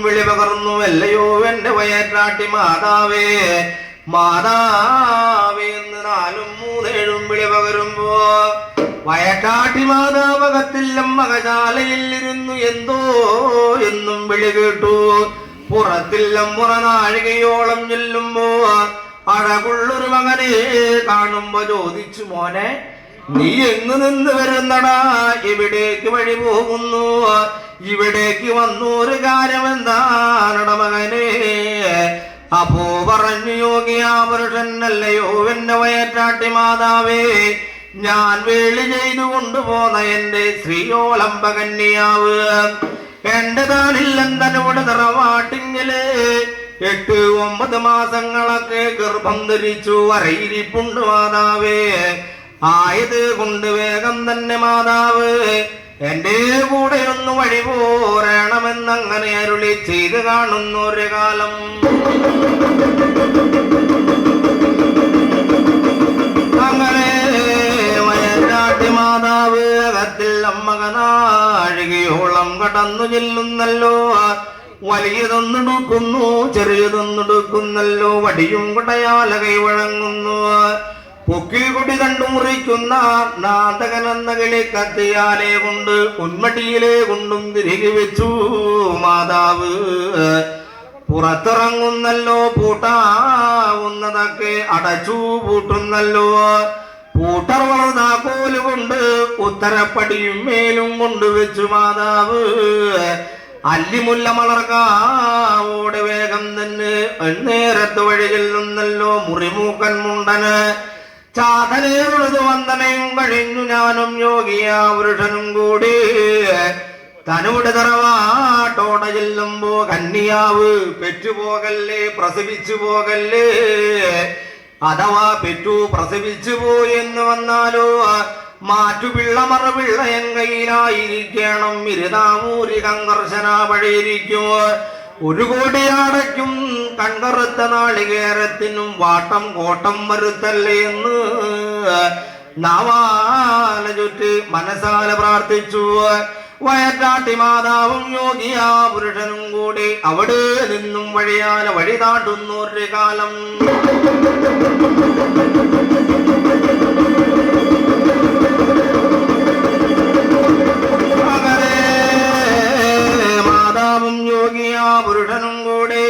വിളി പകർന്നു അല്ലയോ എന്റെ വയറ്റാട്ടി മാതാവേ മാതാവേ എന്ന് 4 3 7 വിളി പകരുമ്പോ വയറ്റാട്ടി മാതാവകത്തിലും മകശാലയിൽ ഇരുന്നു എന്തോ എന്നും വിളി കേട്ടു പുറത്തില്ലം പുറനാഴികയോളം ചെല്ലുമ്പോ അഴകുള്ളൊരു മകനെ കാണുമ്പോ ചോദിച്ചു മോനെ നീ എങ്ങു നിന്ന് വരുന്നടാ എവിടേക്ക് വഴി പോകുന്നു ഇവിടേക്ക് വന്നൊരു കാര്യം എന്താണട മകനെ അപ്പോ പറഞ്ഞു യോഗിയാ പുരുഷനല്ലയോ എന്റെ വയറ്റാട്ടി മാതാവേ ഞാൻ വേളി ചെയ്തു കൊണ്ടുപോന്ന എന്റെ ശ്രീയോലംബ കന്യാവ് എന്റെ താനില്ലെന്തനോട് തറവാട്ടിങ്ങില് 8 9 മാസങ്ങളൊക്കെ ഗർഭം ധരിച്ചു വരയിരിപ്പുണ്ട് മാതാവേ ആയത് കൊണ്ട് വേഗം തന്നെ മാതാവ് എന്റെ കൂടെ ഒന്ന് വഴി പോരണമെന്നങ്ങനെ അരുളി ചെയ്ത് കാണുന്നൊരു കാലം അങ്ങനെ വയനാട്ടി മാതാവ് അകത്തിൽ അമ്മകനാഴികയോളം കടന്നു ചെല്ലുന്നല്ലോ വലിയതൊന്നെടുക്കുന്നു ചെറിയതൊന്നെടുക്കുന്നല്ലോ വടിയും കുടയാലകൈ വഴങ്ങുന്നു പൊക്കിൽ കൊടി കണ്ടു മുറിക്കുന്ന നാടകനെന്ന കിളി കത്തിയാലെ കൊണ്ട് ഉന്മടിയിലെ കൊണ്ടും തിരികെ വെച്ചു മാതാവ് പുറത്തിറങ്ങുന്നല്ലോ പൂട്ടാവുന്നതൊക്കെ അടച്ചു പൂട്ടുന്നല്ലോ പൂട്ടർ വളർന്നാക്കോല് കൊണ്ട് ഉത്തരപ്പടിയും മേലും കൊണ്ടുവച്ചു മാതാവ് അല്ലിമുല്ല മലർക്കാവോട് വേഗം തന്നെ നേരത്ത് വഴി ചെല്ലുന്നല്ലോ മുറിമൂക്കൻ മുണ്ടന് ചാതനേറുള്ളത് വന്ദനയും കഴിഞ്ഞു ഞാനും യോഗിയാ പുരുഷനും കൂടി തന്നോട് തറവാട്ടോടെ ചെല്ലുമ്പോ കന്യാവ് പെറ്റുപോകല്ലേ പ്രസവിച്ചു പോകല്ലേ അഥവാ പെറ്റു പ്രസവിച്ചു പോയെന്ന് വന്നാലോ മാറ്റുപിള്ള മറുപിള്ള എൻ കയ്യിലായിരിക്കണം ഇരുതാമൂരി കങ്കർശന വഴിയിരിക്കും 1 കോടി അടയ്ക്കും കൺകറുത്ത നാളികേരത്തിനും വാട്ടം കോട്ടം വരുത്തല്ലേ എന്ന് നാവാല ചുറ്റ് മനസാല പ്രാർത്ഥിച്ചു വയറ്റാട്ടി മാതാവും യോഗിയാ പുരുഷനും കൂടി അവിടെ നിന്നും വഴിയാല വഴി താട്ടുന്നൊരു കാലം മാതാവും യോഗിയാ പുരുഷനും കൂടെ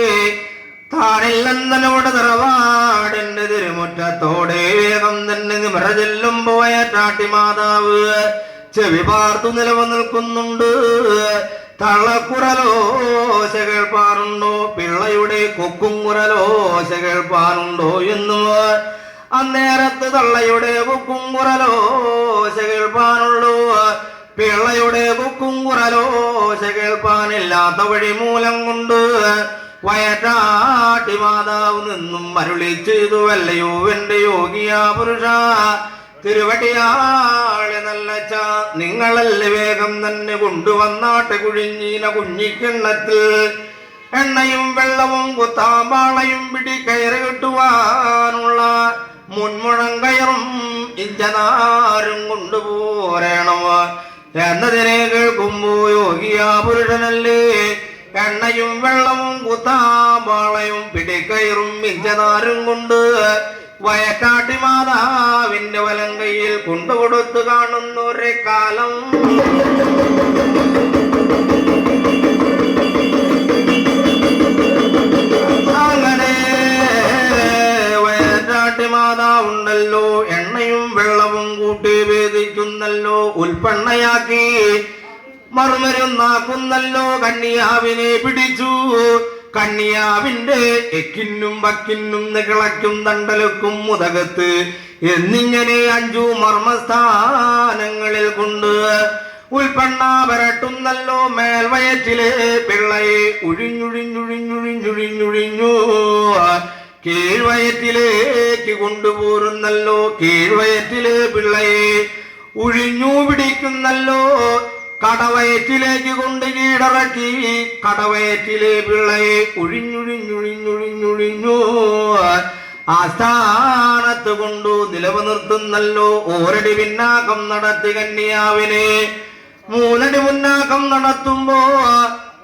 താനില്ലെന്നലോട് തറവാടിന്റെ തിരുമുറ്റത്തോടെ വേഗം തന്നെ നിമറ ചെല്ലുമ്പോ വയറ്റാട്ടി മാതാവ് ചെവി പാർത്തു നിലവ് നിൽക്കുന്നുണ്ട് തള്ളക്കുറലോശ കേൾപ്പാറുണ്ടോ പിള്ളയുടെ കൊക്കും കുരലോശ കേൾപ്പാറുണ്ടോ എന്നു അന്നേരത്ത് തള്ളയുടെ കൊക്കും കുരലോശ കേൾപ്പാനുള്ളൂ പിള്ളയുടെ കൊക്കും കുരലോശ കേൾപ്പാനില്ലാത്ത വഴി മൂലം കൊണ്ട് വയറ്റാട്ടി മാതാവ് നിന്നും അരുളി ചെയ്തു അല്ലയോ എന്റെ യോഗിയാ പുരുഷ തിരുവടിയാളെ നല്ലച്ച നിങ്ങളല്ലേ വേഗം തന്നെ കൊണ്ടുവന്നാട്ടെ കുഴിഞ്ഞീന കുഞ്ഞിക്കിണ്ണത്തിൽ എണ്ണയും വെള്ളവും കുത്താമ്പാളയും പിടി കയറി കിട്ടുവാനുള്ള മുൻമുഴം കയറും ഇഞ്ചനാരും കൊണ്ടുപോരണം എന്നതിനെ കേൾക്കുമ്പോ യോഗിയാ പുരുഷനല്ലേ എണ്ണയും വെള്ളവും കുത്താമ്പാളയും പിടിക്കയറും ഇഞ്ചനാരും കൊണ്ട് വയറ്റാട്ടി മാതാവിന്റെ വലം കയ്യിൽ കൊണ്ടുകൊടുത്തു കാണുന്നൊരു കാലം അങ്ങനെ വയറ്റാട്ടി മാതാവുണ്ടല്ലോ എണ്ണയും വെള്ളവും കൂട്ടി വേദിക്കുന്നല്ലോ ഉൽപ്പണ്ണയാക്കി മറുമരുന്നാക്കുന്നല്ലോ കന്യാവിനെ പിടിച്ചു കന്യാവിന്റെ എക്കിന്നും പക്കിന്നും നികളയ്ക്കും തണ്ടലക്കും മുതകത്ത് എന്നിങ്ങനെ 5 മർമ്മസ്ഥാനങ്ങളിൽ കൊണ്ട് ഉൽപ്പണ്ണ കെട്ടുന്നല്ലോ മേൽവയറ്റിലെ പിള്ളയെ ഉഴിഞ്ഞുഴിഞ്ഞുഴിഞ്ഞുഴിഞ്ഞുഴിഞ്ഞുഴിഞ്ഞു കീഴ്വയറ്റിലേക്ക് കൊണ്ടുപോരുന്നല്ലോ കീഴ്വയറ്റിലെ പിള്ളയെ ഉഴിഞ്ഞു പിടിക്കുന്നല്ലോ കടവയറ്റിലേക്ക് കൊണ്ട് കീഴടക്കി കടവയറ്റിലെ പിള്ളയെ ഉഴിഞ്ഞുഴിഞ്ഞുഴിഞ്ഞുഴിഞ്ഞുഴിഞ്ഞു ആസ്ഥാനത്ത് കൊണ്ടു നിലനിർത്തുന്നല്ലോ ഓരടി പിന്നാക്കം നടത്തി കന്യാവിനെ 3 അടി മുന്നാക്കം നടത്തുമ്പോ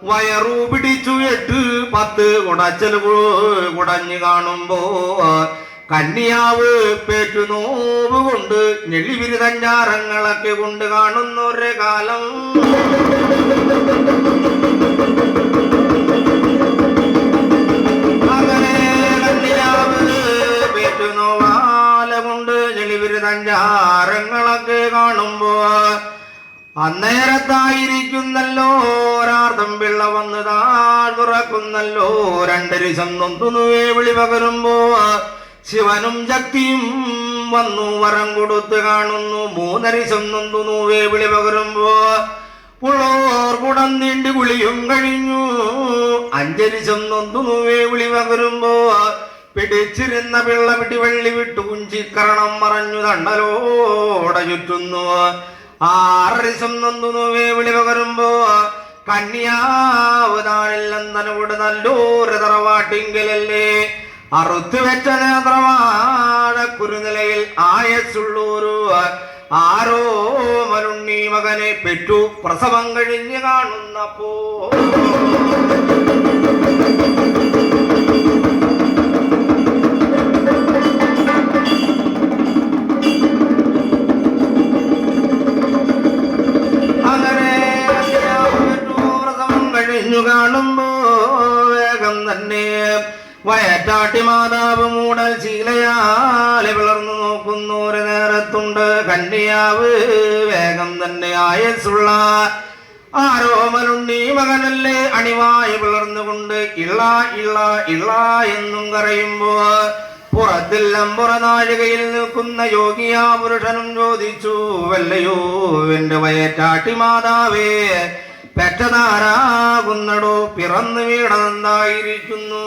വയറു പിടിച്ചു 8-10 കുടച്ചൽ കുടഞ്ഞു കാണുമ്പോ കന്യാവ് പേറ്റുനോവ് കൊണ്ട് ഞെളിവിരുതഞ്ചാരങ്ങളൊക്കെ കൊണ്ട് കാണുന്നൊരു കാലം അങ്ങനെ കന്യാവ് പേറ്റുനോവാല കൊണ്ട് ഞെളിവിരുതഞ്ചാരങ്ങളൊക്കെ കാണുമ്പോ അന്നേരത്തായിരിക്കുന്നല്ലോ ഒരാർദ്ധം പിള്ള വന്ന് താഴ് തുറക്കുന്നല്ലോ 2 രിശം നൊന്തുനുവേ വിളി പകരുമ്പോ ശിവനും ശക്തിയും വന്നു വരം കൊടുത്ത് കാണുന്നു 3 രിശം നൊന്തുനുവേ വിളി പകരുമ്പോ പുള്ളോർ കുടം നീണ്ടി വിളിയും കഴിഞ്ഞു 5 രിശം നൊന്തുനുവേ വിളി പകരുമ്പോ പിടിച്ചിരുന്ന പിള്ള പിടിവള്ളി വിട്ടു കുഞ്ചിക്കരണം മറഞ്ഞു തണ്ടലോടെ ചുറ്റുന്നു 6 രിശം നൊന്തുനുവേ വിളി പകരുമ്പോ കന്യാവ് താഴില്ലെന്നനോട് നല്ലൊരു തറവാട്ടിങ്കലല്ലേ അറുത്തു വെച്ച നേത്രവാഴ കുരുനിലയിൽ ആയസുള്ളൂരു ആരോ മനുണ്ണി മകനെ പെറ്റു പ്രസവം കഴിഞ്ഞ് കാണുന്നപ്പോ കാണുമ്പോ വേഗം തന്നെ വയറ്റാട്ടി മാതാവ് മൂടൽ ശീലയാലെ പിളർന്നു നോക്കുന്നൊരു നേരത്തുണ്ട് കന്യാവ് വേഗം തന്നെ ആയസുള്ള ആരോമലുണ്ണി മകനല്ലേ അണിവായി പിളർന്നുകൊണ്ട് ഇള്ള ഇള്ള ഇള്ള എന്നും കരയുമ്പോ പുറത്തെല്ലാം പുറനാഴികയിൽ നിൽക്കുന്ന യോഗിയാ പുരുഷനും ചോദിച്ചു വല്ലയോ എന്റെ വയറ്റാട്ടി മാതാവേ പെറ്റതാരാകുന്നടോ പിറന്നു വീണതെന്തായിരിക്കുന്നു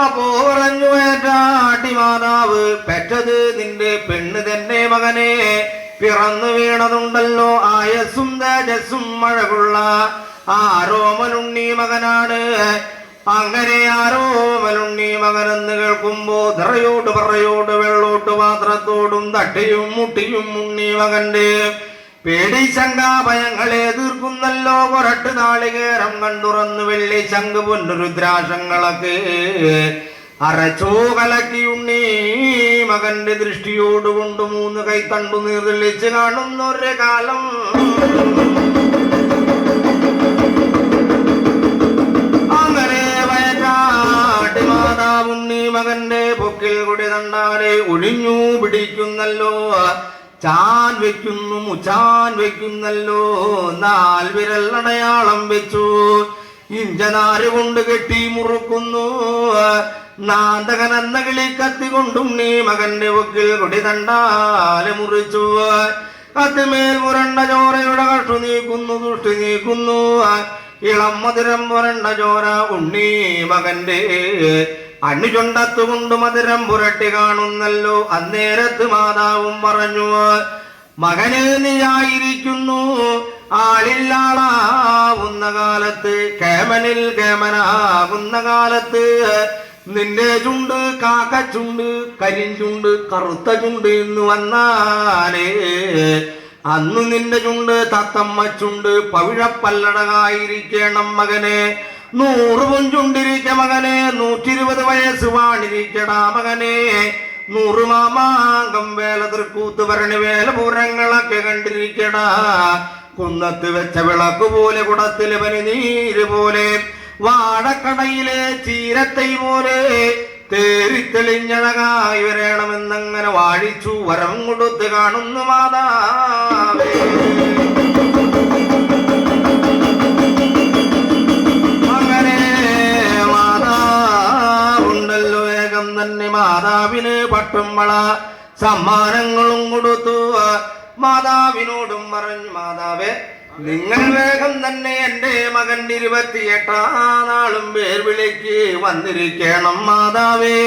അപ്പോ പറഞ്ഞു വയറ്റാട്ടി മാതാവ് പെറ്റത് നിന്റെ പെണ്ണ് തന്നെ മകനെ പിറന്നു വീണതുണ്ടല്ലോ ആയസും തേജസ്സും മഴകുള്ള ആരോമലുണ്ണി മകനാണ് അങ്ങനെ ആരോമലുണ്ണി മകനെന്ന് കേൾക്കുമ്പോ നിറയോട് പറയോട് വെള്ളോട്ട് പാത്രത്തോടും തട്ടിയും മുട്ടിയും ഉണ്ണി മകന്റെ പേടി ശങ്കാഭയങ്ങളെ തീർക്കുന്നല്ലോ കൊരട്ട് നാളികേരം കണ്ടുറന്ന് വെള്ളി ശംഖ് പൊന്നുരുദ്രാശങ്ങളൊക്കെ അരച്ചോ കലക്കി ഉണ്ണി മകന്റെ ദൃഷ്ടിയോടുകൊണ്ട് 3 കൈത്തണ്ടു നീർതെളിച്ച് കാണുന്നൊരു കാലം അങ്ങനെ വയറ്റാട്ടി മാതാവുണ്ണി മകന്റെ പൊക്കിൽ കൂടി തണ്ടാരെ ഒഴിഞ്ഞു പിടിക്കുന്നല്ലോ ചാൻ വെക്കുന്നു മുച്ചാൻ വെക്കുന്നല്ലോ 4 വിരൽ അടയാളം വെച്ചു ഇഞ്ചനാര് കൊണ്ട് കെട്ടി മുറുക്കുന്നു നാന്തകനെന്ന കിളി കത്തി കൊണ്ടും നീ മകന്റെ പൊക്കിൽ കൊടി തണ്ടാല് മുറിച്ചു കത്തിമേൽ മുരണ്ട ചോരയുടെ കട്ടു നീക്കുന്നു ദുഷ്ടി നീക്കുന്നു ഇളം മധുരം പുരണ്ട ചോര ഉണ്ണി മകന്റെ അണ്ണുചൊണ്ടത്തുകൊണ്ട് മധുരം പുരട്ടി കാണുന്നല്ലോ അന്നേരത്ത് മാതാവും പറഞ്ഞു മകന് നീയായിരിക്കുന്നു ആളില്ലാളാവുന്ന കാലത്ത് കേമനിൽ കേമനാകുന്ന കാലത്ത് നിന്റെ ചുണ്ട് കാക്കച്ചുണ്ട് കരിഞ്ചുണ്ട് കറുത്ത ചുണ്ട് എന്ന് വന്നാലേ അന്ന് നിന്റെ ചുണ്ട് തത്തമ്മ ചുണ്ട് പവിഴപ്പല്ലടകായിരിക്കണം മകനെ 100 പൊഞ്ചുണ്ടിരിക്ക മകനെ 120 വയസ്സ് വാണിരിക്കടാ മകനെ 100 മാമാങ്കം വേല തൃക്കൂത്ത് ഭരണി വേല പൂരങ്ങളൊക്കെ കണ്ടിരിക്കടാ കുന്നത്ത് വെച്ച വിളക്ക് പോലെ കുടത്തിലെ പനിനീര് പോലെ വാഴക്കടയിലെ ചീരത്തൈ പോലെ തേരിത്തെളിഞ്ഞഴകായി വരണമെന്നങ്ങനെ വാഴിച്ചു വരം കൊടുത്ത് കാണുന്നു മാതാവേ അങ്ങനെ മാതാവുണ്ടല്ലോ വേഗം തന്നെ മാതാവിന് പട്ടുമ്പള സമ്മാനങ്ങളും കൊടുത്തു മാതാവിനോടും പറഞ്ഞു മാതാവേ നിങ്ങൾ വേഗം തന്നെ എൻ്റെ മകൻ 28 നാളും പേർ വിളിക്ക് വന്നിരിക്കണം മാതാവേ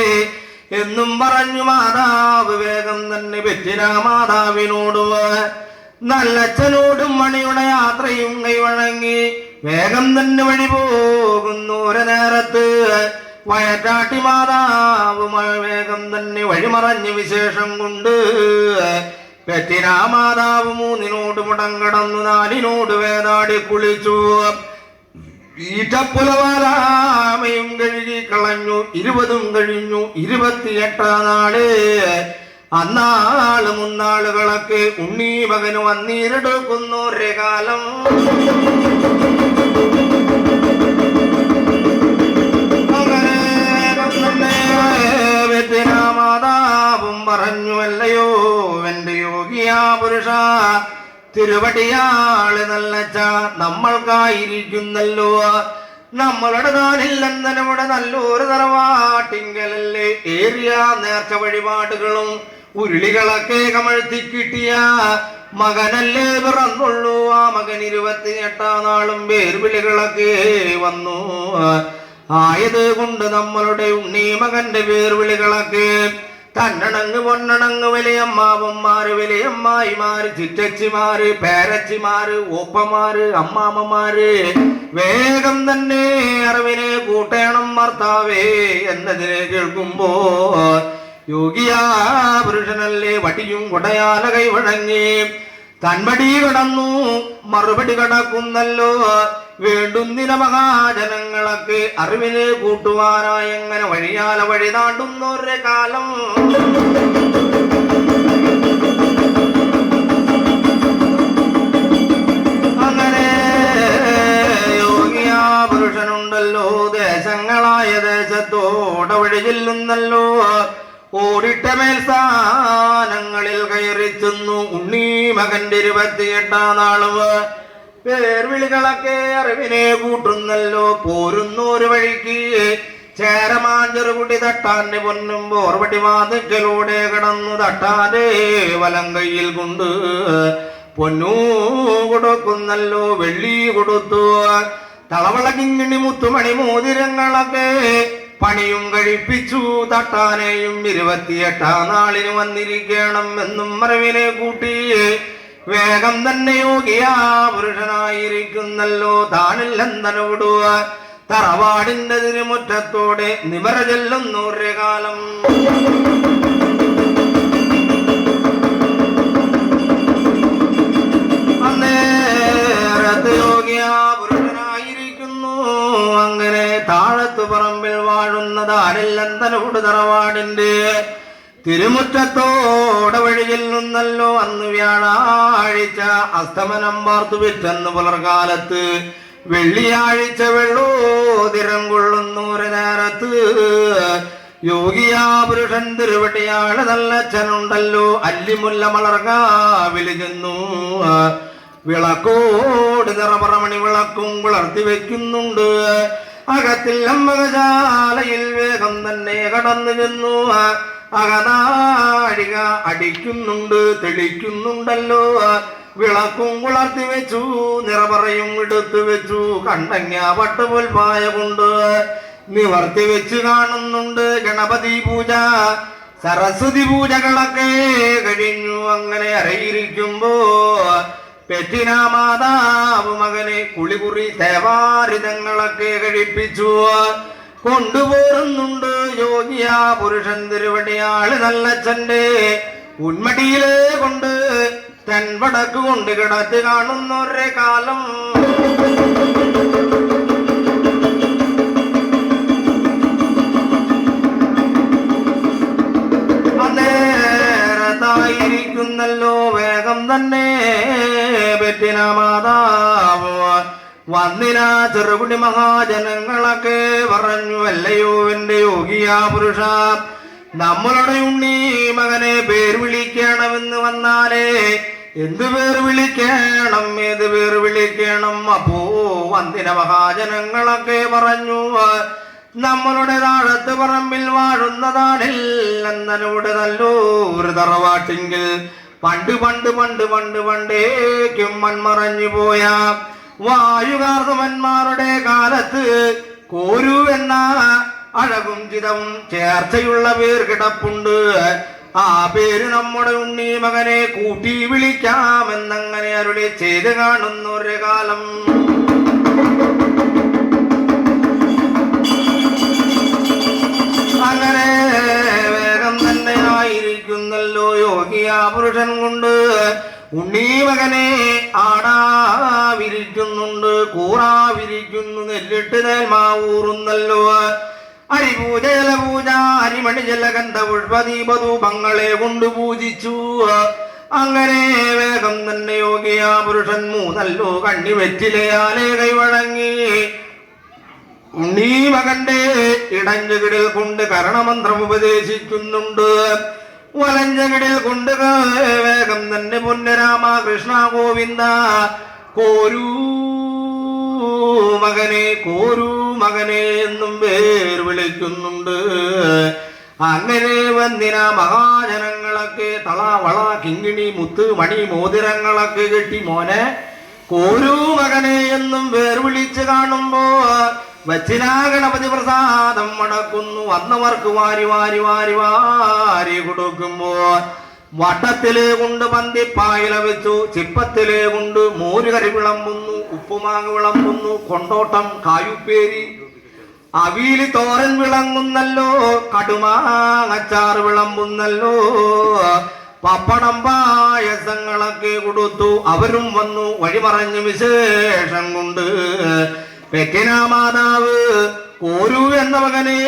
എന്നും പറഞ്ഞു മാതാവ് വേഗം തന്നെ പെറ്റിന മാതാവിനോട് നല്ലച്ഛനോടും മണിയുടെ യാത്രയും കൈവഴങ്ങി വേഗം തന്നെ വഴി പോകുന്നു ഒരു നേരത്ത് വയറ്റാട്ടി മാതാവ് വേഗം തന്നെ വഴിമറഞ്ഞ് വിശേഷം കൊണ്ട് പെറ്റിന മാതാവ് 3 മുടങ്കടന്നു 4 വേദാടി കുളിച്ചു ഈറ്റപ്പുലവാലാമയും കഴുകി കളഞ്ഞു 20 കഴിഞ്ഞു 28 നാള് അന്നാള് മുന്നാളുകളൊക്കെ ഉണ്ണി മകന് വന്നീരെടുക്കുന്നു ഒരു കാലം മാതാവും പറഞ്ഞുവല്ലയോ എന്റെ യോഗിയാ പുരുഷ തിരുവടിയാള് നല്ലച്ച നമ്മൾക്കായിരിക്കുന്നല്ലോ നമ്മളുടെ നാളില്ലെന്നവിടെ നല്ലൊരു തറവാട്ടിങ്കലല്ലേ ഏറിയ നേർച്ച വഴിപാടുകളും ഉരുളികളൊക്കെ കമഴ്ത്തി കിട്ടിയ മകനല്ലേ പിറന്നുള്ളൂ ആ മകൻ 28 നാളും പേർവിളികളൊക്കെ വന്നു ആയത് കൊണ്ട് നമ്മളുടെ ഉണ്ണി മകന്റെ പേർവിളികളൊക്കെ തന്നണങ്ങ് പൊന്നണങ്ങ് വലിയമ്മാവന്മാര് വലിയമ്മായിമാര് ചിറ്റച്ചിമാര് പേരച്ചിമാര് ഓപ്പമാര് അമ്മാമ്മമാര് വേഗം തന്നെ അറിവിനെ കൂട്ടേണം ഭർത്താവേ എന്നതിനെ കേൾക്കുമ്പോ യോഗിയാ പുരുഷനല്ലേ വടിയും കുടയാല കൈവഴങ്ങി തൻപടി കടന്നു മറുപടി കടക്കുന്നല്ലോ വേണ്ടുന്നിന മഹാജനങ്ങളൊക്കെ അറിവിനെ കൂട്ടുവാനായി എങ്ങനെ വഴിയാല വഴി താണ്ടുന്നൊരു കാലം അങ്ങനെ യോഗിയാ പുരുഷനുണ്ടല്ലോ ദേശങ്ങളായ ദേശത്തോടെ വഴി ചെല്ലുന്നല്ലോ ഓടിട്ട മേൽസ്ഥാനങ്ങളിൽ കയറി ചെന്നു ഉണ്ണി മകന്റെ 28 നാള് പേർവിളികളൊക്കെ അറിവിനെ കൂട്ടുന്നല്ലോ പോരുന്നൊരു വഴിക്ക് ചേരമാഞ്ചെറുകുടി തട്ടാന്റെ പൊന്നും പോർവടി വാതിക്കലൂടെ കടന്നു തട്ടാതെ വലം കയ്യിൽ കൊണ്ട് പൊന്നു കൊടുക്കുന്നല്ലോ വെള്ളി കൊടുത്തു തളവള കിങ്ങിണി മുത്തുമണി മോതിരങ്ങളൊക്കെ പണിയും കഴിപ്പിച്ചു തട്ടാനെയും 28 നാളിന് വന്നിരിക്കണം എന്നും അറിവിനെ കൂട്ടി വേഗം തന്നെ യോഗിയാ പുരുഷനായിരിക്കുന്നല്ലോ താനില്ലെന്തനോടുക തറവാടിന്റെ തിരുമുറ്റത്തോടെ നിമര ചെല്ലുന്നൊരു കാലം അന്നേരത്ത് യോഗിയാ പുരുഷനായിരിക്കുന്നു അങ്ങനെ താഴത്തു പറമ്പിൽ വാഴുന്നതാനില്ലെന്തനോട് തറവാടിന്റെ തിരുമുറ്റത്തോടെ വഴി ചെല്ലുന്നല്ലോ അന്ന് വ്യാഴാഴ്ച അസ്തമനം പാർത്തു വിറ്റെന്ന് പുലർകാലത്ത് വെള്ളിയാഴ്ച വെള്ളോതിരം കൊള്ളുന്നൊരു നേരത്ത് യോഗിയാ പുരുഷൻ തിരുവടിയാള് നല്ലച്ഛനുണ്ടല്ലോ അല്ലിമുല്ല മലർകാവില് ചെന്നു വിളക്കോട് നിറപറമണി വിളക്കും വളർത്തി വെക്കുന്നുണ്ട് അകത്തിൽ അമ്മകശാലയിൽ വേഗം തന്നെ കടന്നു ചെന്നു അകനാഴിക അടിക്കുന്നുണ്ട് തെളിക്കുന്നുണ്ടല്ലോ വിളക്കും കുളർത്തി വെച്ചു നിറപറയും എടുത്തു വെച്ചു കണ്ടങ്ങ പട്ടുപുൽപ്പായ കൊണ്ട് നിവർത്തി വെച്ച് കാണുന്നുണ്ട് ഗണപതി പൂജ സരസ്വതി പൂജകളൊക്കെ കഴിഞ്ഞു അങ്ങനെ അരയിരിക്കുമ്പോ പെറ്റിന മാതാവ് മകനെ കുളികുറി തേവാരിതങ്ങളൊക്കെ കഴിപ്പിച്ചു കൊണ്ടുപോരുന്നുണ്ട് യോഗിയാ പുരുഷൻ തിരുവടിയാള് നല്ലച്ഛന്റെ ഉന്മടിയിലെ കൊണ്ട് തെൻവടക്ക് കൊണ്ട് കിടത്തി കാണുന്നൊരു കാലം അന്നേരത്തായിരിക്കുന്നല്ലോ വേഗം തന്നെ പെറ്റിന മാതാവ് വന്നിന ചെറുകുടി മഹാജനങ്ങളൊക്കെ പറഞ്ഞു അല്ലയോ എന്റെ യോഗിയാ പുരുഷ നമ്മളുടെ ഉണ്ണി മകനെ പേര് വിളിക്കണമെന്ന് വന്നാലേ എന്ത് പേര് വിളിക്കണം ഏത് പേര് വിളിക്കണം അപ്പോ വന്നിന മഹാജനങ്ങളൊക്കെ പറഞ്ഞു നമ്മളുടെ താഴത്ത് പറമ്പിൽ വാഴുന്നതാണില്ലെന്നനോട് നല്ലൊരു തറവാട്ടിങ്കിൽ പണ്ട് പണ്ട് പണ്ട് പണ്ട് പണ്ടേക്കും മൺമറഞ്ഞു പോയ വായുകാർത്തവന്മാരുടെ കാലത്ത് കോരു എന്ന അഴകും ചിതവും ചേർച്ചയുള്ള പേർ കിടപ്പുണ്ട്. ആ പേര് നമ്മുടെ ഉണ്ണി മകനെ കൂട്ടി വിളിക്കാമെന്നങ്ങനെ അരുളി ചെയ്ത് കാണുന്ന ഒരു കാലം. അങ്ങനെ വേഗം തന്നെ ആയിരിക്കുന്നല്ലോ യോഗിയാ പുരുഷൻ കൊണ്ട് ഉണ്ണി മകനെ ആടാവിരിക്കുന്നുണ്ട്, കൂറാവിരിക്കുന്നു, നെല്ലിട്ട് നേൽമാവൂറുന്നല്ലോ. അരിപൂജ ജലപൂജ അരിമണി ജലഗന്ധ പുഷ്പദീപധൂപങ്ങളെ കൊണ്ട് പൂജിച്ചു. അങ്ങനെ വേഗം തന്നെ യോഗിയാ പുരുഷൻ മൂന്നല്ലോ കണ്ണി വെറ്റിലയാലെ കൈവഴങ്ങി ഉണ്ണി മകന്റെ ഇടഞ്ചകിടിൽ കൊണ്ട് കരണമന്ത്രം ഉപദേശിക്കുന്നുണ്ട്. വലഞ്ചകിടിൽ കൊണ്ട് വേഗം തന്നെ പൊന്നരാമ കൃഷ്ണ ഗോവിന്ദ കോരൂ മകനെ എന്നും പേർ വിളിക്കുന്നുണ്ട്. അങ്ങനെ വന്നിന മഹാജനങ്ങളൊക്കെ തള വള കിങ്ങിണി മുത്ത് മണി മോതിരങ്ങളൊക്കെ കെട്ടി മോനെ കോരൂ മകനെ എന്നും പേർ വിളിച്ച് കാണുമ്പോ വച്ചിനാ ഗണപതി പ്രസാദം മടക്കുന്നു. വന്നവർക്ക് വാരി വാരി വാരി വാരി കൊടുക്കുമ്പോ വട്ടത്തില് കൊണ്ട് പന്തിപ്പായില വെച്ചു, ചിപ്പത്തില് കൊണ്ട് മോരുകറി വിളമ്പുന്നു, ഉപ്പുമാങ്ങ വിളമ്പുന്നു, കൊണ്ടോട്ടം കായുപ്പേരി അവിയല് തോരൻ വിളങ്ങുന്നല്ലോ, കടുമാങ്ങച്ചാറ് വിളമ്പുന്നല്ലോ, പപ്പടം പായസങ്ങളൊക്കെ കൊടുത്തു. അവരും വന്നു വഴിമറഞ്ഞു വിശേഷം കൊണ്ട്. പെറ്റിന മാതാവ് കോരു എന്ന മകനെ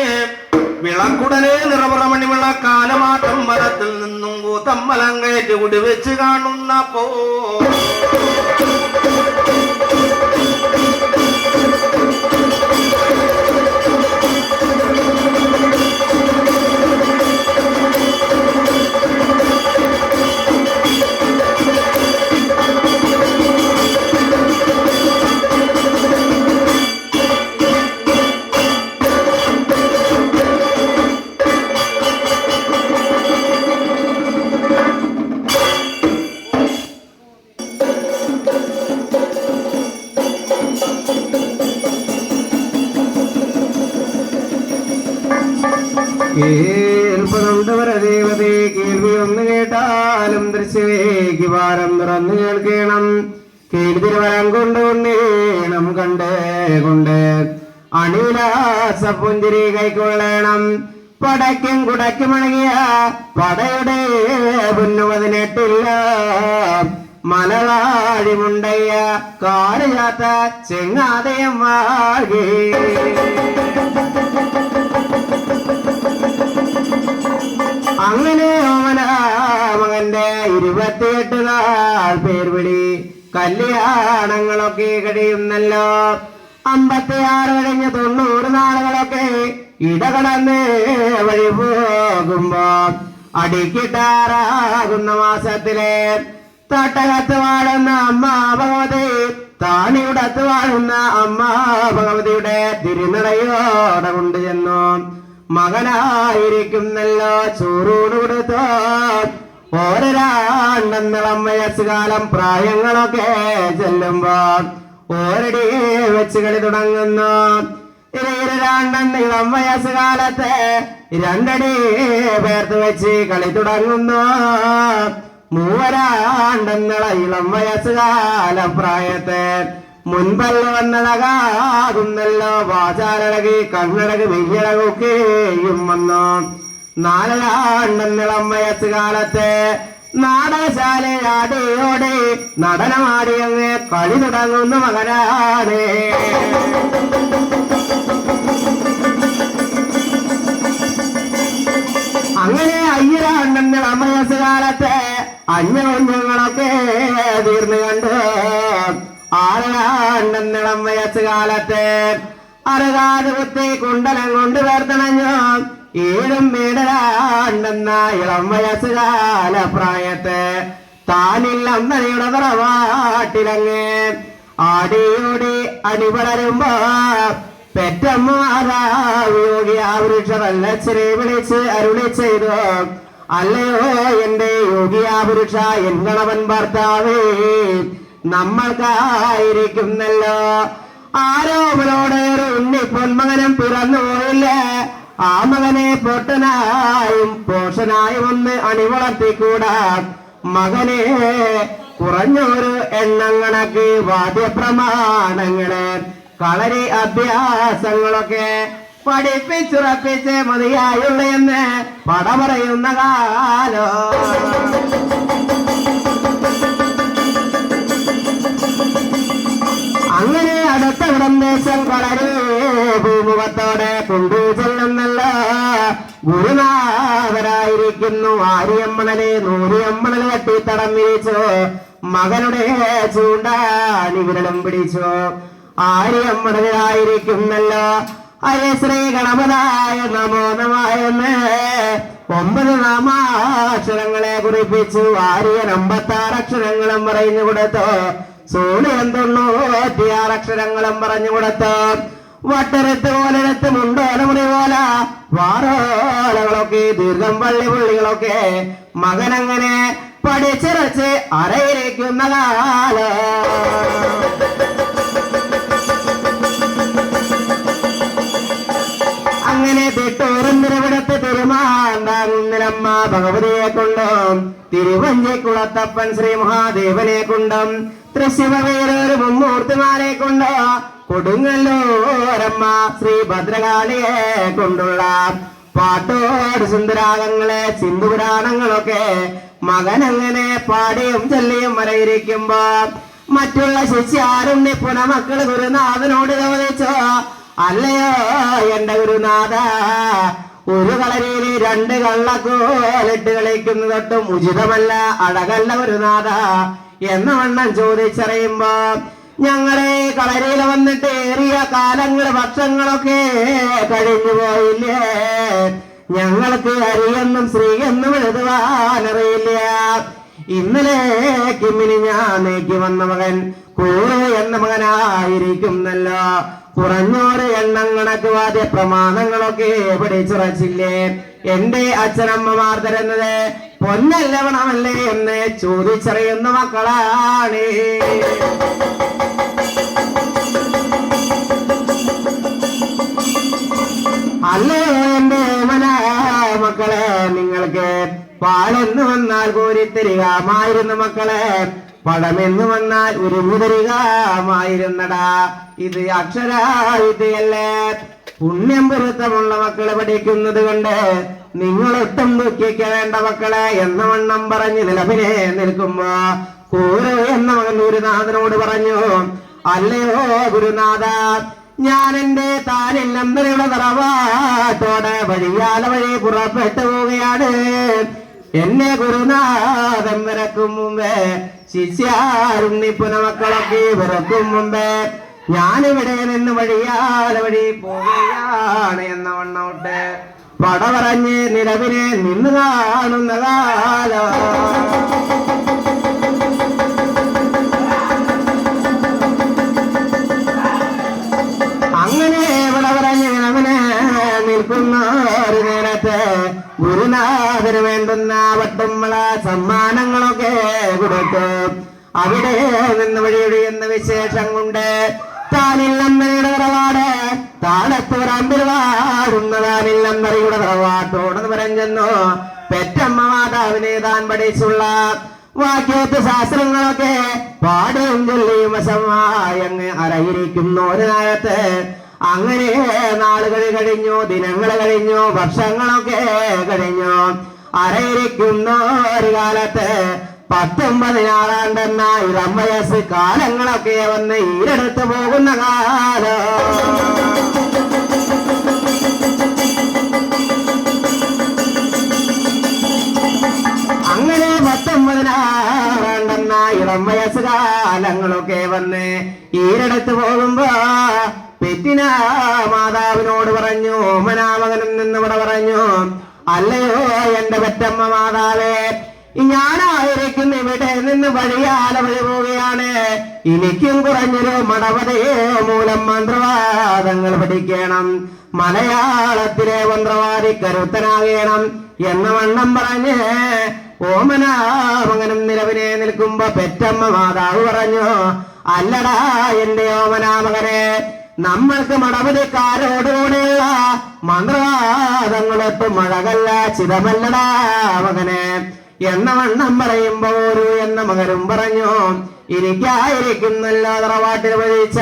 വിളക്കുടനെ നിറപുറമണി വിളക്കാലമാട്ടം മരത്തിൽ നിന്നും കൂത്തമ്പലം കയറ്റി കുടിവെച്ച് കാണുന്നപ്പോ ദേവതേ കേൾവി ഒന്ന് കേട്ടാലും ദൃശ്യവേക്ക് വാരം തുറന്നു കേൾക്കണം. കേൾതിരുവരം കൊണ്ട് ഉണ്ണീണം കണ്ട് കൊണ്ട് അണിവിലാസ പുഞ്ചിരി കൈക്കൊള്ളണം. പടയ്ക്കും കുടയ്ക്കും അണങ്ങിയ പടയുടെ പുന്നു18 മലവാഴി മുണ്ടയ്യ കാരയാത്ത ചെങ്ങാതയം വാഴി. അങ്ങനെ ഓമന മകന്റെ 28 നാൾ പേർവിളി കല്യാണങ്ങളൊക്കെ കഴിയുന്നല്ലോ. 56 കഴിഞ്ഞ് 90 നാളുകളൊക്കെ ഇടകടന്ന് വഴി പോകുമ്പോ അടിക്കിട്ടാറാകുന്ന മാസത്തിലെ തട്ടകത്ത് വാഴുന്ന അമ്മ ഭഗവതി താണിയുടത്ത് വാഴുന്ന അമ്മ ഭഗവതിയുടെ തിരുനടയോടെ കൊണ്ടുചെന്നു. മകനായിരിക്കുന്നല്ലോ ചോറൂട് കൊടുത്തു. ഓരോ2 വയസ്സുകാലം പ്രായങ്ങളൊക്കെ ചെല്ലുമ്പോ ഓരടി വെച്ച് കളി തുടങ്ങുന്നു. 2 വയസ്സുകാലത്തെ 2 അടി പേർത്ത് വെച്ച് കളി തുടങ്ങുന്നു. 3 വയസ്സുകാല പ്രായത്തെ മുൻപല്ല വന്നഴകാകുന്നല്ലോ. വാചാലഴകി കണ്ണഴക് വെയ്യഴകൊക്കെയും വന്നു. 4 വയസ്സുകാലത്തെ നാടകശാലയാടിയോടെ നടനമാടി അങ്ങ് കളി തുടങ്ങുന്ന മകനാണ്. അങ്ങനെ 2 വയസ്സുകാലത്തെ അഞ്ഞുങ്ങളൊക്കെ തീർന്നു കണ്ടു. 6 വയസ്സുകാലത്തെ അറുകാട് കുത്തി കുണ്ടലം കൊണ്ട് വേർത്തണഞ്ഞു. 7 വയസ്സുകാല പ്രായത്തെ താനില്ല അമ്മയുടെ തറവാട്ടിലങ്ങ് ആടിയോടി അടിപളരുമ്പോ പെറ്റമ്മ യോഗി ആ വൃക്ഷ വിളിച്ച് അരുളി ചെയ്തു. അല്ലയോ എന്റെ യോഗിയാ പുരുഷ എൻ ഗണവൻ ഭർത്താവേ, നമ്മൾക്കായിരിക്കുന്നല്ലോ ആരോപണോട് ഒരു ഉണ്ണി പൊന്മകനും പിറന്നു പോയില്ല. ആ മകനെ പൊട്ടനായും പോഷനായും ഒന്ന് അണിവളർത്തിക്കൂടാ. മകനെ കുറഞ്ഞൊരു എണ്ണം കണക്ക് വാദ്യപ്രമാണങ്ങള് കളരി അഭ്യാസങ്ങളൊക്കെ പഠിപ്പിച്ചുറപ്പിച്ച് മതിയായുള്ള എന്ന് പട പറയുന്ന കാലം. അങ്ങനെ അടുത്ത ദേശം വളരെ ഭൂമുഖത്തോടെ കൊണ്ടു ചെല്ലുന്നല്ല ഗുരുനാഥരായിരിക്കുന്നു. ആര്യമ്മണലെ നൂരിയമ്മണൽ കെട്ടി തടം വിരിച്ചു, മകനുടെ ചൂണ്ടാണി വിരലും പിടിച്ചു. ആര്യമ്മണലായിരിക്കുന്നല്ലോ അരെ ശ്രീ ഗണപതായ നമോ നമായെന്ന് 9 നാമാക്ഷരങ്ങളെ കുറിപ്പിച്ചു. ആര്യൻ 56 അക്ഷരങ്ങളും പറഞ്ഞു കൊടുത്തു. സൂര്യൻ 96 അക്ഷരങ്ങളും പറഞ്ഞു കൊടുത്തു. വട്ടരത്ത് പോലെടുത്ത് മുണ്ടോലമുടി പോലെ വാറോളകളൊക്കെ ദീർഘം പുള്ളികളൊക്കെ മകനങ്ങനെ പഠിച്ചിറച്ച് അരയിരിക്കുന്ന കാലം. അങ്ങനെ തിട്ടൂറുന്നിരവിടത്ത് തിരുമാന്താകുന്നിലമ്മ ഭഗവതിയെ കൊണ്ടും തിരുവഞ്ചിക്കുളത്തപ്പൻ ശ്രീ മഹാദേവനെ കൊണ്ടും തൃശ്ശിവവേരൊരു മുമ്മൂർത്തിമാരെ കൊണ്ട് കൊടുങ്ങല്ലൂരമ്മ ശ്രീ ഭദ്രകാളിയെ കൊണ്ടുള്ള പാട്ടോട് സുന്ദരാഗങ്ങളെ സിന്ധുപുരാണങ്ങളൊക്കെ മകനങ്ങനെ പാടിയും ചൊല്ലിയും വരയിരിക്കുമ്പോ മറ്റുള്ള ശിഷ്യാരും നിപ്പുണ മക്കള് ഗുരുനാഥനോട് ചോദിച്ചോ, അല്ലയോ എന്റെ ഗുരുനാഥ, ഒരു കളരിയില് 2 കള്ളക്കോലിട്ട് കളിക്കുന്നതൊട്ടും ഉചിതമല്ല, അഴകല്ല ഗുരുനാഥ എന്ന വണ്ണം ചോദിച്ചറിയുമ്പോ ഞങ്ങളെ കളരിയിൽ വന്നിട്ട് ഏറിയ കാലങ്ങള് വർഷങ്ങളൊക്കെ കഴിഞ്ഞു പോയില്ലേ, ഞങ്ങൾക്ക് അരിയെന്നും സ്ത്രീയെന്നും എഴുതുവാനറിയില്ല. ഇന്നലേക്ക് മിനിഞ്ഞാന്നേക്ക് വന്ന മകൻ കൂറ് എന്ന മകനായിരിക്കുന്നല്ലോ. കുറഞ്ഞോര് എണ്ണം കണക്ക് വാദ്യ പ്രമാണങ്ങളൊക്കെ പഠിച്ചുറച്ചില്ലേ. എന്റെ അച്ഛനമ്മമാർ തരുന്നത് പൊന്നല്ല പണമല്ലേ എന്ന് ചോദിച്ചറിയുന്ന മക്കളാണ്. അല്ലേ എന്റെ മക്കളെ, നിങ്ങൾക്ക് പാലെന്ന് വന്നാൽ കോരിത്തരികാമായിരുന്നു മക്കളെ, പടമെന്ന് വന്നാൽ ഉരുമുതരികാമായിരുന്നടാ. ഇത് അക്ഷരാവിദ്യയല്ലേ. പുണ്യം പൊരുത്തമുള്ള മക്കളെ പഠിക്കുന്നത് കൊണ്ട് നിങ്ങളൊട്ടും ദുഃഖിക്കേണ്ട മക്കളെ എന്ന വണ്ണം പറഞ്ഞ് നിലവിലെ നിൽക്കുമ്പോ കൂറ് എന്ന മകൻ ഗുരുനാഥനോട് പറഞ്ഞു, അല്ലയോ ഗുരുനാഥ, ഞാൻ എന്റെ താനില്ലന്തരയുടെ തറവാട്ടോടെ വഴിയാല വഴി പുറപ്പെട്ടു പോവുകയാണ്. എന്നെ ഗുരുനാഥൻ വിറക്കും മുമ്പേ ശിഷ്യാരുണ്ണിപ്പുന മക്കളൊക്കെ വിറക്കും മുമ്പേ ഞാനിവിടെ നിന്ന് വഴിയാല വഴി പോവുകയാണ് എന്ന വണ്ണോട്ട് പട പറഞ്ഞ് നിലവിനെ നിന്ന് കാണുന്ന കാലം. അങ്ങനെ ഇവിടെ പറഞ്ഞ് നിലവിനെ നിൽക്കുന്ന ഒരു നേരത്ത് ഗുരുനാഥന് വേണ്ടുന്ന വട്ടുമ്പള സമ്മാനങ്ങളൊക്കെ കൊടുത്തു. അവിടെ നിന്ന് വഴിയൊഴിയുന്ന വിശേഷം കൊണ്ട് താനില്ലമ്മയുടെ തറവാട് താഴത്തൂരാമ്പിൽവാടുന്ന താനില്ലമ്മയുടെ തറവാട്ടോടെന്ന് പറഞ്ഞെന്നു പെറ്റമ്മ മാതാവിനെ താൻ പഠിച്ചുള്ള വാക്യോത്ത് ശാസ്ത്രങ്ങളൊക്കെ പാടും ചൊല്ലിയും വശമായി അങ്ങ് അരയിരിക്കുന്ന ഒരു നേരത്ത് അങ്ങനെ നാളുകൾ കഴിഞ്ഞു, ദിനങ്ങൾ കഴിഞ്ഞു, വർഷങ്ങളൊക്കെ കഴിഞ്ഞു. അരയിരിക്കുന്ന ഒരു കാലത്ത് 19 ഇളം വയസ്സ് കാലങ്ങളൊക്കെ വന്ന് ഈരെടുത്ത് പോകുന്ന കാലം. അങ്ങനെ 19 ഇളം വയസ്സ് കാലങ്ങളൊക്കെ വന്ന് ഈരെടുത്ത് പോകുമ്പോ പെറ്റിന മാതാവിനോട് പറഞ്ഞു, ഓമനാമകനിൽ നിന്നിവിടെ പറഞ്ഞു, അല്ലയോ എന്റെ പെറ്റമ്മ മാതാവേ, ഞാനായിരിക്കുന്ന ഇവിടെ നിന്ന് വഴിയാല വഴി പോവുകയാണ്. എനിക്കും കുറഞ്ഞൊരു മടവതയോ മൂലം മന്ത്രവാദങ്ങൾ പഠിക്കണം, മലയാളത്തിലെ മന്ത്രവാദി കരുത്തനാകണം എന്ന വണ്ണം പറഞ്ഞ് ഓമനാ മകനും നിലവിനെ നിൽക്കുമ്പോ പെറ്റമ്മ മാതാവ് പറഞ്ഞു, അല്ലടാ എന്റെ ഓമനാ മകനെ, നമ്മൾക്ക് മടവതിക്കാരോടുകൂടെയുള്ള മന്ത്രവാദങ്ങളൊട്ടും മഴകല്ല ചിതമല്ലടാ മകനെ എന്ന വണ്ണം പറയുമ്പോ ഒരു എന്ന മകനും പറഞ്ഞു, എനിക്കായിരിക്കുന്നല്ലോ തറവാട്ടിൽ വഴിച്ച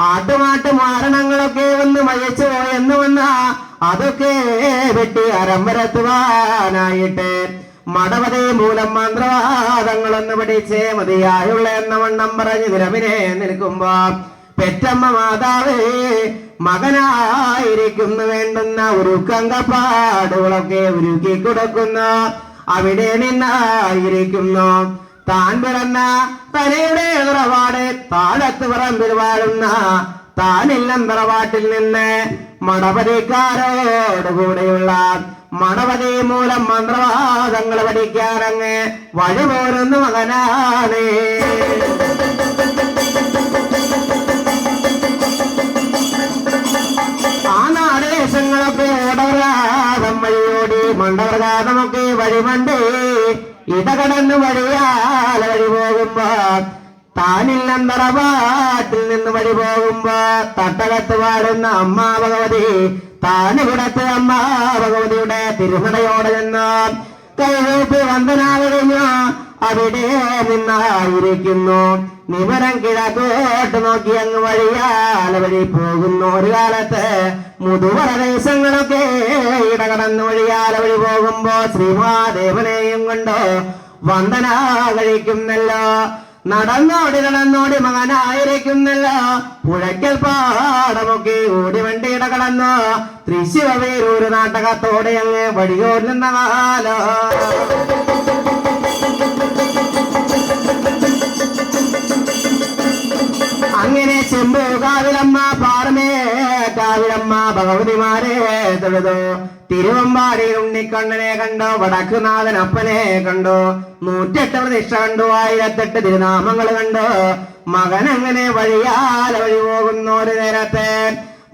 ആട്ടുമാട്ട് മാരണങ്ങളൊക്കെ ഒന്ന് മയച്ചു പോയെന്ന് വന്ന അതൊക്കെ വെട്ടി അരമ്പരത്തുവാനായിട്ട് മടവതേ മൂലം മന്ത്രവാദങ്ങളൊന്ന് പഠിച്ചേ മതിയായുള്ള എന്ന വണ്ണം പറഞ്ഞ് നിലവിനെ നിൽക്കുമ്പോ പെറ്റമ്മ മാതാവേ മകനായിരിക്കുന്നു വേണ്ടുന്ന ഉരുക്കങ്കപ്പാടുകളൊക്കെ ഒരുക്കി കൊടുക്കുന്നു. അവിടെ നിന്നായിരിക്കുന്നു താൻ പിറന്ന തലയുടെ തറവാട് താഴത്ത് പറമ്പിൽ വാഴുന്ന താനില്ലം തറവാട്ടിൽ നിന്ന് മടവതിക്കാരോടുകൂടെയുള്ള മടവതി മൂലം മന്ത്രവാദങ്ങൾ പഠിക്കാനങ്ങ് വഴിപോരുന്ന മകനാണ്. ആ നാടദേശങ്ങളൊക്കെ ഓടവരാതം വഴിയോടി മണ്ടവരാതമൊക്കെ വഴിമണ്ട് ഇടകടന്ന് വഴിയാൽ വഴി പോകുമ്പോ താനില്ലം തറവാട്ടിൽ നിന്ന് വഴി പോകുമ്പോ തട്ടകത്ത് വാടുന്ന അമ്മ ഭഗവതി താനുകുടത്ത് അമ്മ ഭഗവതിയുടെ തിരുനടയോടെ നിന്ന് കൈകൂപ്പി വന്ദനാ കഴിഞ്ഞു അവിടെ നിന്നായിരിക്കുന്നു. നിവരം കിഴക്കോട്ട് നോക്കി അങ്ങ് വഴിയാല വഴി പോകുന്നു. ഒരു കാലത്ത് മുതുവരദേശങ്ങളൊക്കെ ഇടകടന്ന് വഴിയാല വഴി പോകുമ്പോ ശ്രീമഹാദേവനെയും കൊണ്ട് വന്ദന കഴിക്കുന്നല്ലോ. നടന്നോടി മകനായിരിക്കുന്നല്ലോ. പുഴയ്ക്കൽ പാടമൊക്കെ ഓടി വണ്ടി ഇടകടന്നു തൃശ്ശൂർ നാട്ടകത്തോടെ അങ്ങ് വഴിയോടുന്ന കാലോ. അങ്ങനെ ചെമ്പു കാവിലമ്മ പാറമേ കാവിലമ്മ ഭഗവതിമാരെ തൊഴുതു. തിരുവമ്പാടി ഉണ്ണിക്കണ്ണനെ കണ്ടു, വടക്കുനാഥൻ അപ്പനെ കണ്ടു, 108 പ്രതിഷ്ഠ കണ്ടു, 1008 തിരുനാമങ്ങൾ കണ്ടു. മകൻ അങ്ങനെ വഴിയാല വഴി പോകുന്നു. ഒരു നേരത്തെ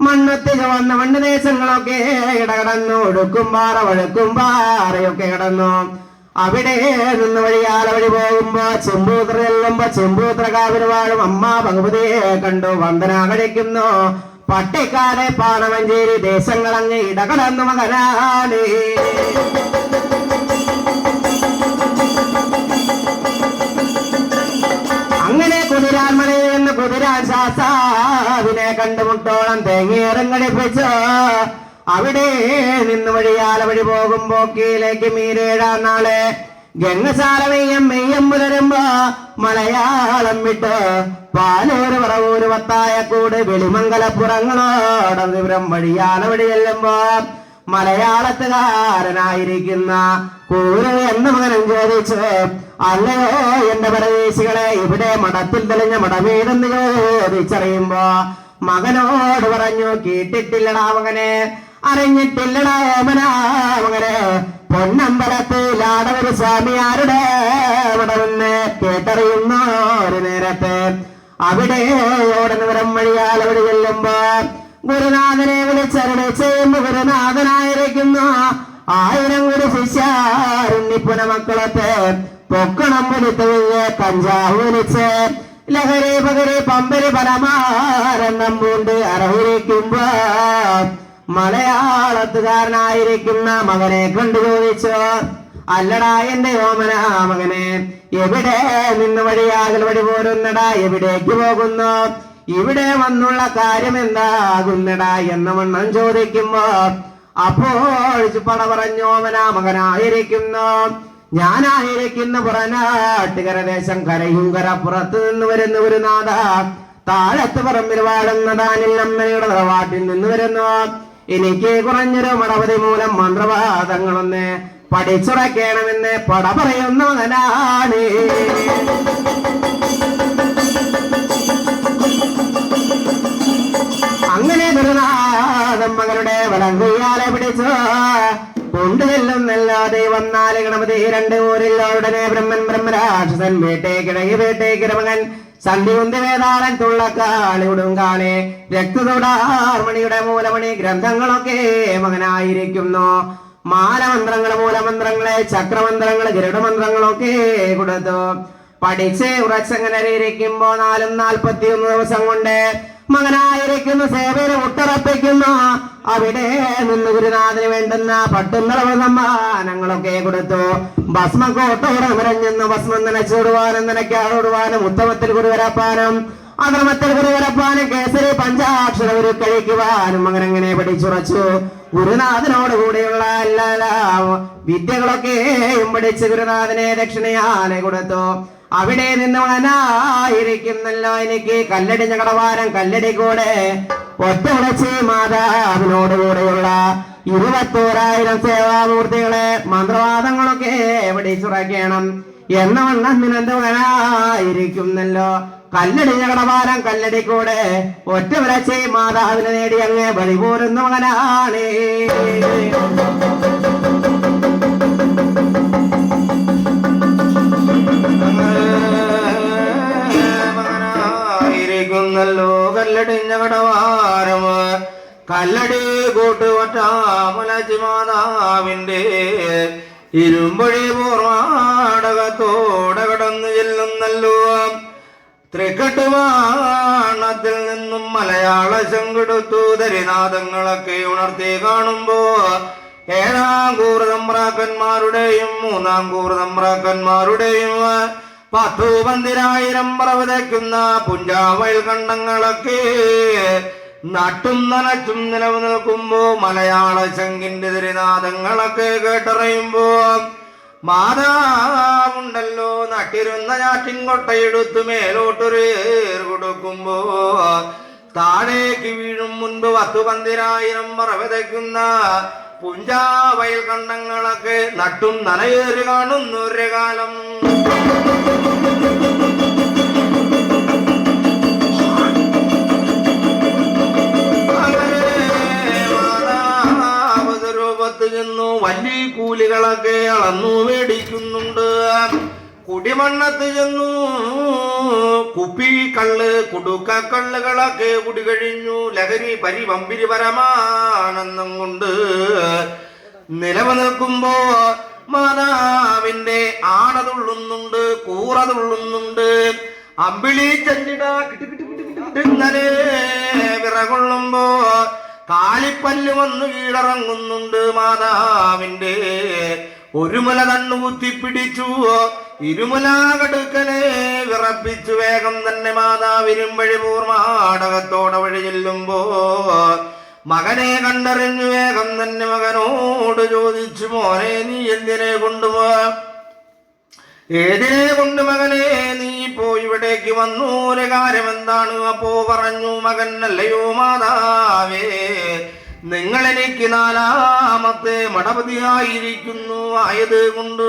മണ്ണത്തി ചുവന്ന മണ്ണ് ദേശങ്ങളൊക്കെ ഇടകടന്നു. ഒടുക്കുംപാറ വഴുക്കുംപാറയൊക്കെ കിടന്നു. അവിടെ നിന്ന് വഴിയാല വഴി പോകുമ്പോ ചെമ്പൂത്ര ചെല്ലുമ്പോ ചെമ്പൂത്ര കാവിന് വാഴും അമ്മ ഭഗവതിയെ കണ്ടു വന്ദന കഴിക്കുന്നു. പട്ടിക്കാട് പാണമഞ്ചേരി ദേശങ്ങളങ്ങ് ഇടകടന്നു മകനാണ്. അങ്ങനെ കുതിരാൻമലയിൽ നിന്ന് കുതിരാൻ ശാസ്താവിനെ കണ്ടുമുട്ടോളം തേങ്ങേറും ഘടിപ്പിച്ചു. അവിടെ നിന്ന് വഴിയാല വഴി പോകുമ്പോ കീലേക്ക് മീരേഴാം നാള് ഗംഗശാല മെയ്യം പുലരുമ്പോ മലയാളം വിട്ട് പാലൂര് പറവൂര് വത്തായക്കൂട് വെളിമംഗലപ്പുറങ്ങളോട് വിവരം വഴിയാല വഴി ചെല്ലുമ്പോ മലയാളത്തുകാരനായിരിക്കുന്ന കൂര് എന്ന മകനും ചോദിച്ചു, അല്ലയോ എന്റെ പരദേശികളെ, ഇവിടെ മഠത്തിൽ തെളിഞ്ഞ മടമേതെന്ന് ചോദിച്ചറിയുമ്പോ മകനോട് പറഞ്ഞു, കേട്ടിട്ടില്ലടാ മകനെ, അറിഞ്ഞിട്ടില്ലടാ ഓമനാ മകനെ, പൊന്നമ്പലത്തിലാടവര് സ്വാമിയാരുടെ മടമെന്ന് കേട്ടറിയുന്ന ഒരു നേരത്തെ അവിടെ ഓടുന്നവരം വഴിയാൽ അവിടെ ചെല്ലുമ്പോ ഗുരുനാഥനെ വിളിച്ചരുടെ ചെയ്യുമ്പോ ഗുരുനാഥനായിരിക്കുന്നു 1000 ഒരു ശിഷ്യാരുണ്ണിപ്പുന മക്കളത്തെ പൊക്കണം വലിത്ത് കഞ്ചാവ് വലിച്ച് ലഹരി പകരി പമ്പരി പരമാരണ്ണം പൂണ്ട് അർഹിക്കുമ്പോ മലയാളത്തുകാരനായിരിക്കുന്ന മകനെ കണ്ടു ചോദിച്ചു, അല്ലടാ എന്റെ ഓമനാ മകനെ, എവിടെ നിന്ന് വഴിയാകൽ വഴി പോരുന്നടാ, എവിടേക്ക് പോകുന്നു, ഇവിടെ വന്നുള്ള കാര്യം എന്താകുന്നടാ എന്ന വണ്ണം ചോദിക്കുമ്പോ അപ്പോൾ പട പറഞ്ഞു, ഓമനാ മകനായിരിക്കുന്നു ഞാനായിരിക്കുന്ന പുറനാട്ടുകര ദേശം കരയും കരപ്പുറത്ത് നിന്ന് വരുന്ന ഒരു നാഥ, താഴത്ത് പറമ്പിൽ വാഴുന്ന താനിൽ അമ്മയുടെ തറവാട്ടിൽ നിന്ന് വരുന്നു. എനിക്ക് കുറഞ്ഞൊരു മടവതി മൂലം മന്ത്രവാദങ്ങളൊന്ന് പഠിച്ചുറക്കണമെന്ന് പട പറയുന്ന മകനാണ്. അങ്ങനെ ഗുരുനാഥൻ മകളുടെ വലങ്കുയ്യാലെ പിടിച്ചു കൊണ്ടുചെല്ലുന്നല്ലാതെ വന്നാല് ഗണപതി 2 ഊരിൽ ഉടനെ ബ്രഹ്മൻ ബ്രഹ്മരാക്ഷസൻ വേട്ടേക്കിട മകൻ സന്ധികുന്തി വേതാളൻ തുള്ളക്കാളിവിടും കാളെ രക്തതൊടാർമണിയുടെ മൂലമണി ഗ്രന്ഥങ്ങളൊക്കെ മകനായിരിക്കുന്നു. മാലമന്ത്രങ്ങള്, മൂലമന്ത്രങ്ങള്, ചക്രമന്ത്രങ്ങള്, ഗരുഡമന്ത്രങ്ങളൊക്കെ കൊടുത്തു. പഠിച്ച് ഉറച്ചങ്ങനെ ഇരിക്കുമ്പോ 41 ദിവസം കൊണ്ട് മകനായിരിക്കുന്ന സേവന മുട്ടറപ്പിക്കുന്നു. അവിടെ നിന്ന് ഗുരുനാഥന് വേണ്ടുന്ന പട്ടുന്നളവ് സമ്മാനങ്ങളൊക്കെ കൊടുത്തു. ഭസ്മക്കോട്ടോടമരഞ്ഞെന്ന് ഭസ്മം നനച്ചിടുവാനും നനയ്ക്കാടുവാനും ഉത്തമത്തിൽ ഗുരുവരപ്പാനും അക്രമത്തിൽ ഗുരുവരപ്പാനും കേസരി പഞ്ചാക്ഷര ഒരു കഴിക്കുവാനും അങ്ങനെ പഠിച്ചുറച്ചു. ഗുരുനാഥനോട് കൂടെയുള്ള എല്ലാ വിദ്യകളൊക്കെയും പഠിച്ച് ഗുരുനാഥനെ ദക്ഷിണയാലെ കൊടുത്തു. അവിടെ നിന്ന് മകനായിരിക്കുന്നല്ലോ എനിക്ക് കല്ലടി ഞകടവാരം കല്ലടി കൂടെ ഒറ്റ മാതാവിനോടുകൂടെയുള്ള 21,000 സേവാമൂർത്തികളെ മന്ത്രവാദങ്ങളൊക്കെ പഠിച്ചുറക്കണം എന്ന വണ്ണം നിനന്ത് മകനായിരിക്കുന്നല്ലോ. കല്ലടി ഞകടവാരം കല്ലടി കൂടെ ഒറ്റ മാതാവിനെ നേടി അങ്ങ് ബലിപോരുന്ന മകനാണ്. ല്ലോ കല്ലടിഞ്ഞ കടവാരം കല്ലടി കൂട്ടുവട്ടാമലച്ചി മാതാവിന്റെ ഇരുമ്പൊഴി പൂർവാടകത്തോടെ കടന്നു ചെല്ലുന്നല്ലോ. തൃക്കട്ടുവാണത്തിൽ നിന്നും മലയാള ശങ്കെടുത്തു ധരിനാഥങ്ങളൊക്കെ ഉണർത്തി കാണുമ്പോ 7-ാം കൂറ് തമ്പ്രാക്കന്മാരുടെയും 3-ാം കൂറ് തമ്പ്രാക്കന്മാരുടെയും 10,000 പറവതയ്ക്കുന്ന പുഞ്ചാവയൽ കണ്ടങ്ങളൊക്കെ നട്ടും നനച്ചും നിലനിൽക്കുമ്പോ മലയാള ശങ്കിന്റെ ധരിനാഥങ്ങളൊക്കെ കേട്ടറിയുമ്പോ മാതാവുണ്ടല്ലോ നട്ടിരുന്ന ഞാറ്റിൻകൊട്ടയെടുത്തു മേലോട്ടൊരു കൊടുക്കുമ്പോ താഴേക്ക് വീഴും മുൻപ് 10,000 പറവതയ്ക്കുന്ന പുഞ്ചാവയൽ കണ്ടങ്ങളൊക്കെ നട്ടും നനയേറി കാണുന്നൊരു കാലം. രൂപത്ത് ചെന്നു വലിയ കൂലികളൊക്കെ അളന്നു മേടിക്കുന്നുണ്ട്. കുടിമണ്ണത്ത് ചെന്നു കുപ്പി കള്ള് കുടുക്കക്കള്ളുകളൊക്കെ കുടികഴിഞ്ഞു. ലഹരി പരിവമ്പിരി പരമാനന്ദം കൊണ്ട് നിലനിൽക്കുമ്പോ മാതാവിന്റെ ആടതുള്ളുന്നുണ്ട്, കൂറതുള്ളുന്നുണ്ട്. അമ്പിളി ചഞ്ചിട കിട്ടിക്കിട്ടിങ്ങനെ വിറകൊള്ളുമ്പോ കാലിപ്പല്ല് വന്നു കീഴറങ്ങുന്നുണ്ട്. മാതാവിന്റെ ഒരു മുല തണ്ണു കുത്തിപ്പിടിച്ചു, ഇരുമുല കടുക്കനെ വിറപ്പിച്ചു. വേഗം തന്നെ മാതാവിനും വഴി പൂർമാടകത്തോടെ വഴി ചെല്ലുമ്പോ മകനെ കണ്ടറിഞ്ഞു വേഗം തന്നെ മകനോട് ചോദിച്ചു, മോനെ നീ എന്തിനെ കൊണ്ടുപോ ഏതിനെ കൊണ്ട് മകനെ നീ ഇപ്പോ ഇവിടേക്ക് വന്നു? ഒരു കാര്യം എന്താണ്? അപ്പോ പറഞ്ഞു, മകൻ അല്ലയോ മാതാവേ, നിങ്ങളെനിക്ക് 4ാമത്തെ മടപതിയായിരിക്കുന്നു. ആയത് കൊണ്ട്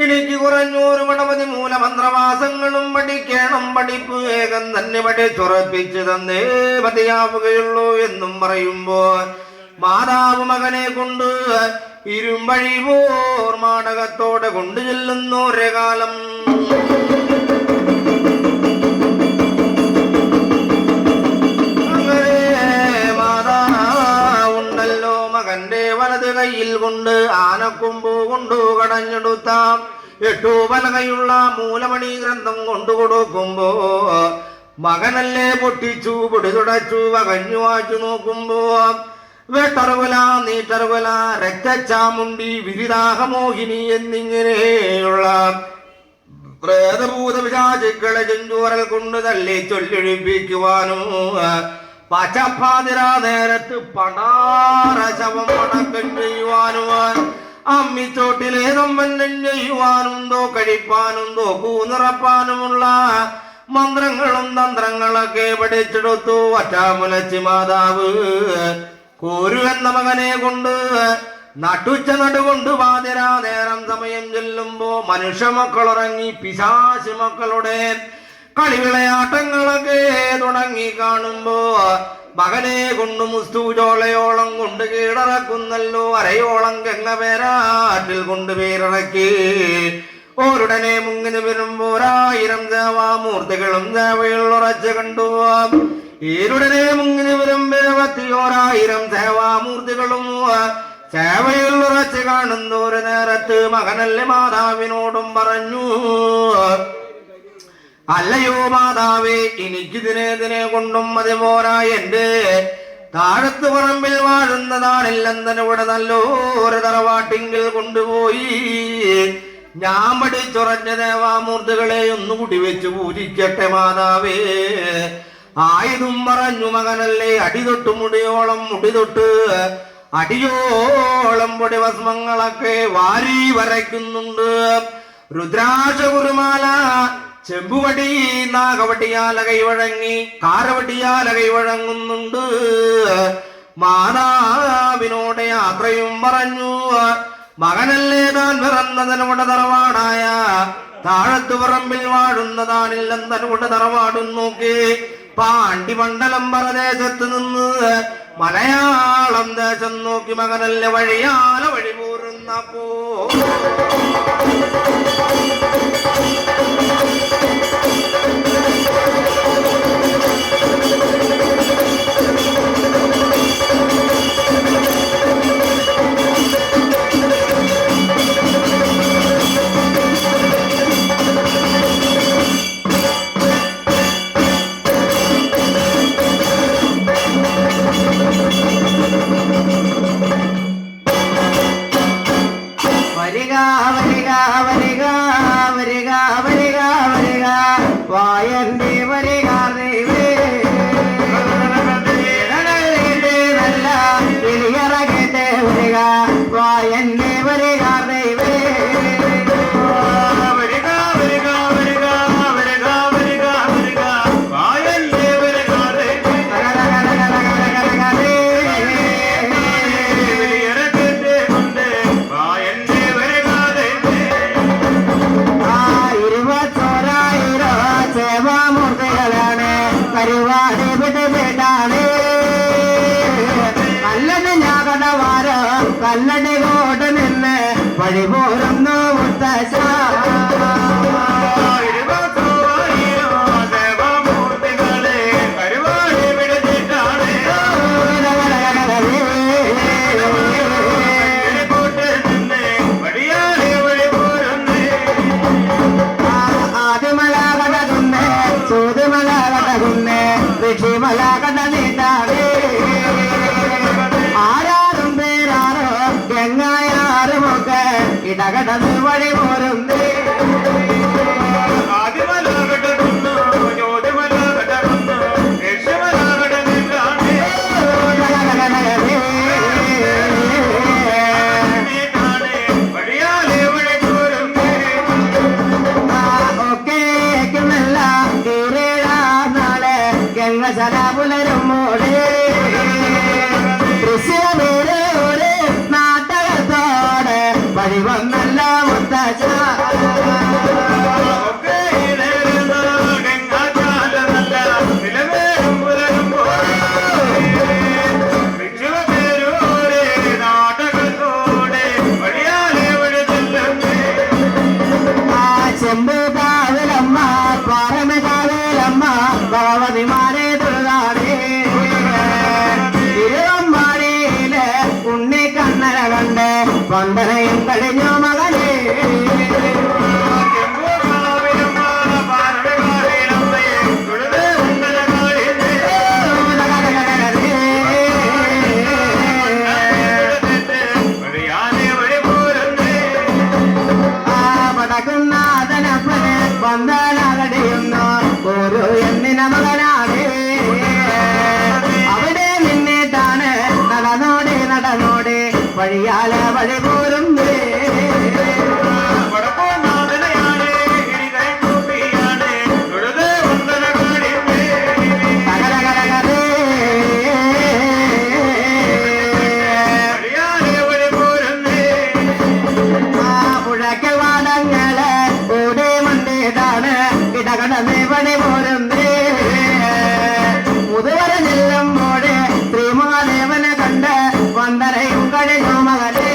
എനിക്ക് കുറഞ്ഞൊരു മടപതി മൂലമന്ത്രവാസങ്ങളും പഠിക്കണം. പഠിപ്പ് വേഗം തന്നെ പഠിച്ചുറപ്പിച്ച് തന്നേ മതിയാവുകയുള്ളൂ എന്നും പറയുമ്പോ മാതാവ് മകനെ കൊണ്ട് ഇരുമ്പഴി പൂർമാടകത്തോടെ കൊണ്ടു ചെല്ലുന്നു ഒരേ കാലം. മാതാവുണ്ടല്ലോ മകന്റെ വലത് കയ്യിൽ കൊണ്ട് ആനക്കൊമ്പ് കൊണ്ടു കടഞ്ഞെടുത്താം 8 പലകയുള്ള മൂലമണി ഗ്രന്ഥം കൊണ്ടു കൊടുക്കുമ്പോ മകനല്ലേ പൊട്ടിച്ചു പൊടി തുടച്ചു വകഞ്ഞു വാച്ചു നോക്കുമ്പോ വേട്ടറുകുല നീട്ടറുകുല രക്തച്ചാമുണ്ടി വിരിതാഹമോഹിനി എന്നിങ്ങനെയുള്ള പ്രേതഭൂത വിശാചുക്കളെ ചെഞ്ചോറൽ കൊണ്ട് തള്ളി ചൊല്ലിഴിപ്പിക്കുവാനും പച്ചപ്പാതിരാ നേരത്ത് പടാരശവം അടക്കം ചെയ്യുവാനും അമ്മിച്ചോട്ടിലെ തമ്പന്നം ചെയ്യുവാനും തോ കഴിപ്പാനും തോക്കൂ നിറപ്പാനുമുള്ള മന്ത്രങ്ങളും തന്ത്രങ്ങളൊക്കെ പഠിച്ചെടുത്തു. ഒറ്റാമുലച്ചി മാതാവ് കോരു എന്ന മകനെ കൊണ്ട് നട്ടുച്ച നടുകൊണ്ട് പാതിരാ നേരം സമയം ചെല്ലുമ്പോ മനുഷ്യ മക്കളുറങ്ങി പിശാചി മക്കളുടെ കളിവിളയാട്ടങ്ങളൊക്കെ തുടങ്ങി കാണുമ്പോ മകനെ കൊണ്ട് മുസ്തൂചോളയോളം കൊണ്ട് കീഴറക്കുന്നല്ലോ. അരയോളം ഗംഗപേരാറ്റിൽ കൊണ്ട് പേരിറക്കി ഓരുടനെ മുങ്ങിന് വരുമ്പോ 1000 ദേവാമൂർത്തികളും ദേവയുള്ളുറച്ച് കണ്ടുപോവാം. ഈരുടനെ മുങ്ങിന് വരുമ്പോ 10,000 ദേവാമൂർത്തികളും ചേവയിൽ ഉറച്ച് കാണുന്ന ഒരു നേരത്ത് മകനല്ലേ മാതാവിനോടും പറഞ്ഞു, അല്ലയോ മാതാവേ, എനിക്കിതിനെ കൊണ്ടും അതുപോരാ. എന്റെ താഴത്ത് പറമ്പിൽ വാഴുന്നതാണില്ലെന്നവിടെ നല്ലൊരു തറവാട്ടിങ്കിൽ കൊണ്ടുപോയി ഞാൻ പഠിച്ചുറഞ്ഞ ദേവാമൂർത്തികളെ ഒന്ന് കുടിവെച്ച് പൂജിക്കട്ടെ മാതാവേ. ആയതും പറഞ്ഞു മകനല്ലേ അടിതൊട്ട് മുടിതൊട്ട് അടിയോളം പൊടി ഭസ്മങ്ങളൊക്കെ വാരി വരയ്ക്കുന്നുണ്ട്. രുദ്രാക്ഷ കുരുമാല ചെമ്പുവടി നാഗവടിയാല കൈവഴങ്ങി കാരവടിയാല കൈവഴങ്ങുന്നുണ്ട്. മാതാവിനോട് യാത്രയും പറഞ്ഞു, മകനല്ലേ താൻ പിറന്നതിനോട് തറവാടായ താഴത്തു പറമ്പിൽ വാഴുന്നതാണില്ലെന്നതിനോട് തറവാടും നോക്കി പാണ്ഡിമണ്ഡലം പ്രദേശത്ത് നിന്ന് മലയാളം ദേശം നോക്കി മകനല്ലേ വഴിയാല വഴി പോരുന്നപ്പോ വായന്റെ വരിക ദൈവേ നല്ല എലിയറകത്തെ വരിക വായന്റെ വരിക ദൈവേ പരിപാടി വിട്ടുവിട്ടാണ് കല്ലടി ഞാകടവാര കല്ലടി കോട്ട് നിന്ന് വഴി പോരുന്നു മുത്തശ്ശ ഋഷിമല കടന്നിട്ടാണ് ആരാറും പേരാറോ ഗംഗായാറുമൊക്കെ ഇടകടന്ന് വഴി പോരുന്നേ പുലരുമോടെ കൃഷിയുടെ ഒരു നാട്ടകത്തോടെ വഴി വന്നല്ല മുത്തച്ഛ ചെമ്പ് കാവിലമ്മ പാറമ കാവിലമ്മ ഭഗവതിമാരെ വന്ദനയും കഴിഞ്ഞു മകനെ പടകുന്നാഥനപ്പന് വന്ദനകടിയുന്നു ഒരു എന്നിന മകനാണ് അവിടെ നിന്നിട്ടാണ് നടന്നോടെ വഴിയാല വഴി പോരും പുഴയ്ക്ക് വാടങ്ങള് ഓടി മണ്ടിട്ടാണ് ഇടകടന്ന് വഴി പോരും മുതുവര ചെല്ലുമ്പോഴേ ശ്രീമഹാദേവനെ കണ്ട് വന്ദനയും കഴിഞ്ഞു മകനെ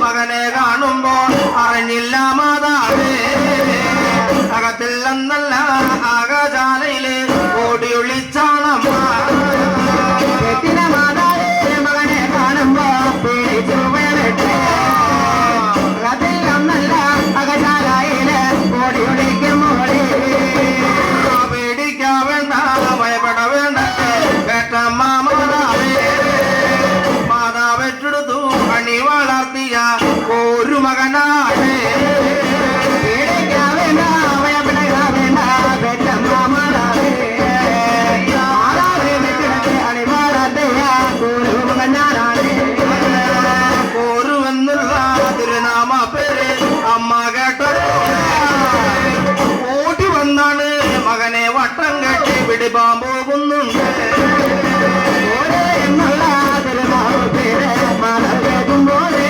മകനെ കാണുമ്പോൾ അറിഞ്ഞില്ല മാതാവേ അകത്തിൽ എന്നല്ല ആകശാലയില് ഓടി ഒളിച്ചാണമ്മ കെട്ടിന മാതാവേ മകനെ കാണുമ്പോ പേടിച്ചു വേറിട്ട് അതിൽ ഒന്നല്ല അകശാലയില് ഓടി ഒളിക്കും മോളെ പേടിക്കാ വേണ്ട ഭയപ്പെട വേണ്ട കേട്ടമ്മ മാതാവെടുത്തു അണി വളർത്തിയ ഒരു മകനാണ് കോരുവെന്നുള്ള തിരുനാമ പേര് അമ്മ കേട്ടോ ഓടി വന്നാണ് മകനെ വട്ടം കെട്ടി പിടിപ്പാൻ പോകുന്നുണ്ട് എന്നുള്ള തിരുനാമ പേര് കേൾക്കുമ്പോഴേ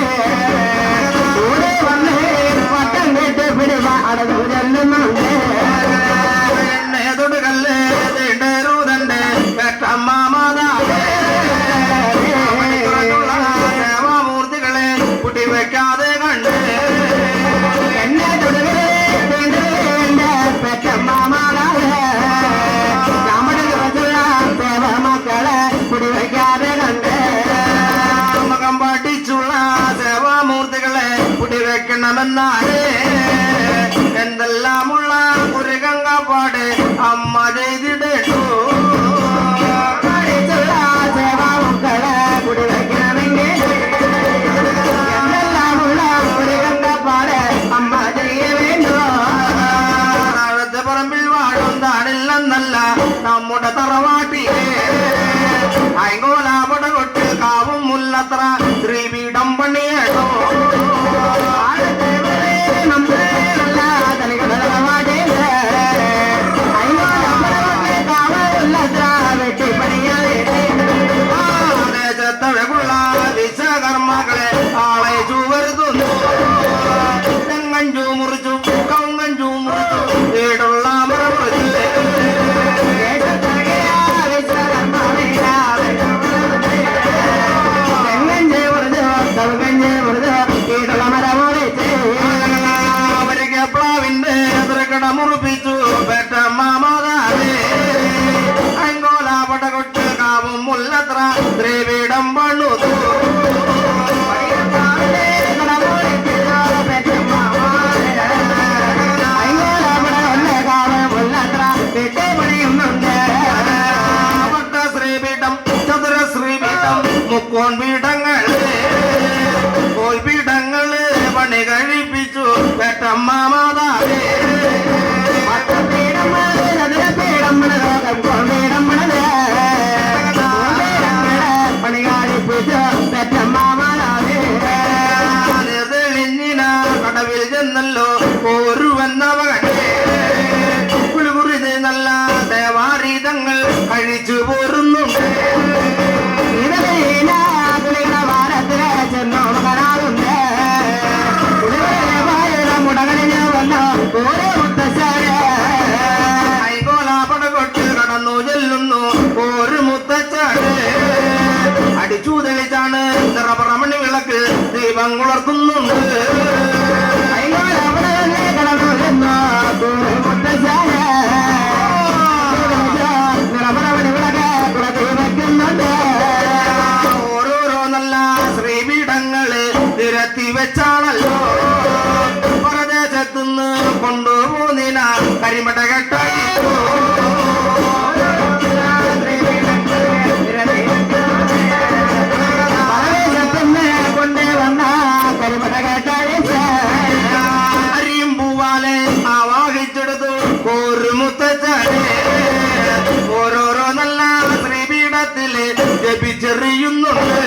കൂടെ വന്ന് വട്ടം കേട്ട് പിടിവ അടന്നു ചെല്ലുന്നുണ്ട് എന്നെ തൊടുകല്ലേ തേണ്ടൂതന്റെ കേട്ടമ്മ മാതാവേ സേവാമൂർത്തികളെ കുട്ടിവെക്കാതെ കണ്ട് എന്നെ തൊടുകളെ എന്റെ പെറ്റമ്മ മാതാവേ നമ്മുടെ ദിവസമുള്ള സേവ മക്കളെ കുടിവയ്ക്കാതെ കണ്ട് മകം പഠിച്ചുള്ള സേവാമൂർത്തികളെ കുടിവെക്കണമെന്നാലേ എന്തെല്ലാമുള്ള ഒരു ഗംഗാപ്പാട് അമ്മ ചെയ്തിടേണ്ടു പഠിച്ചുള്ള സേവ മക്കളെ കുടിവയ്ക്കണമെങ്കിൽ എന്തെല്ലാമുള്ള ഒരു കണ്ടപ്പാട് അമ്മ ചെയ്യ വേണ്ടോ താഴത്തെ പറമ്പിൽ വാഴുന്നതാണില്ലെന്നല്ല നമ്മുടെ തറവാട്ടിലെ അയങ്കോലാപട കൊട്ട് കാവും മുല്ലത്ര ശ്രീപീഠം പണിയേടോ ദേശത്തഴകുള്ള വിശ്വകർമ്മകളെ ആളെ ചുവരുത്തുന്നു തെങ്ങഞ്ചു മുറിച്ചു കൗങ്ങഞ്ചു മുറിച്ചു വീടുള്ള മറ മുറിച്ചു അവರಿಗೆ പ്ലാവിന്റെ എതിർക്കട മുറിപ്പിച്ചു പെറ്റമ്മ മാതാവേ അങ്കോലാപട കൊട്ട് കാവും മുല്ലത്ര ദ്രവീടം പണുതു ശ്രീപീഠം ചതുര ശ്രീപീഠം മുക്കോൺ പീഠങ്ങള് കോൽപീഠങ്ങള് പണി കഴിപ്പിച്ചു പെറ്റമ്മ മാതാവേ തെളിഞ്ഞിന കടവിൽ ചെന്നല്ലോ കോരുവെന്ന മകനെ കുളികുറിത് നല്ല ദേവാരീതങ്ങൾ കഴിച്ചു പോരുന്നുണ്ട് ൈകോലാപടകൊട്ട് കടന്നു ചെല്ലുന്നു ഒരു മുത്തച്ചാട് അടിച്ചു തെളിച്ചാണ് നിറപറമണി വിളക്ക് ദീപം കുളർത്തുന്നുണ്ട് ഓരോരോ നല്ല ശ്രീപീഠങ്ങള് നിരത്തി വെച്ചാണല്ലോ പ്രദേശത്തുനിന്ന് കൊണ്ടുപോന്നിന കരിമട്ട കെട്ടായി അരിയും പൂവാലെ ആവാഹിച്ചെടുത്തു ഒരു മുത്തച്ചാടെ ഓരോരോ നല്ല ശ്രീപീഠത്തില് ജപിച്ചെറിയുന്നുണ്ട്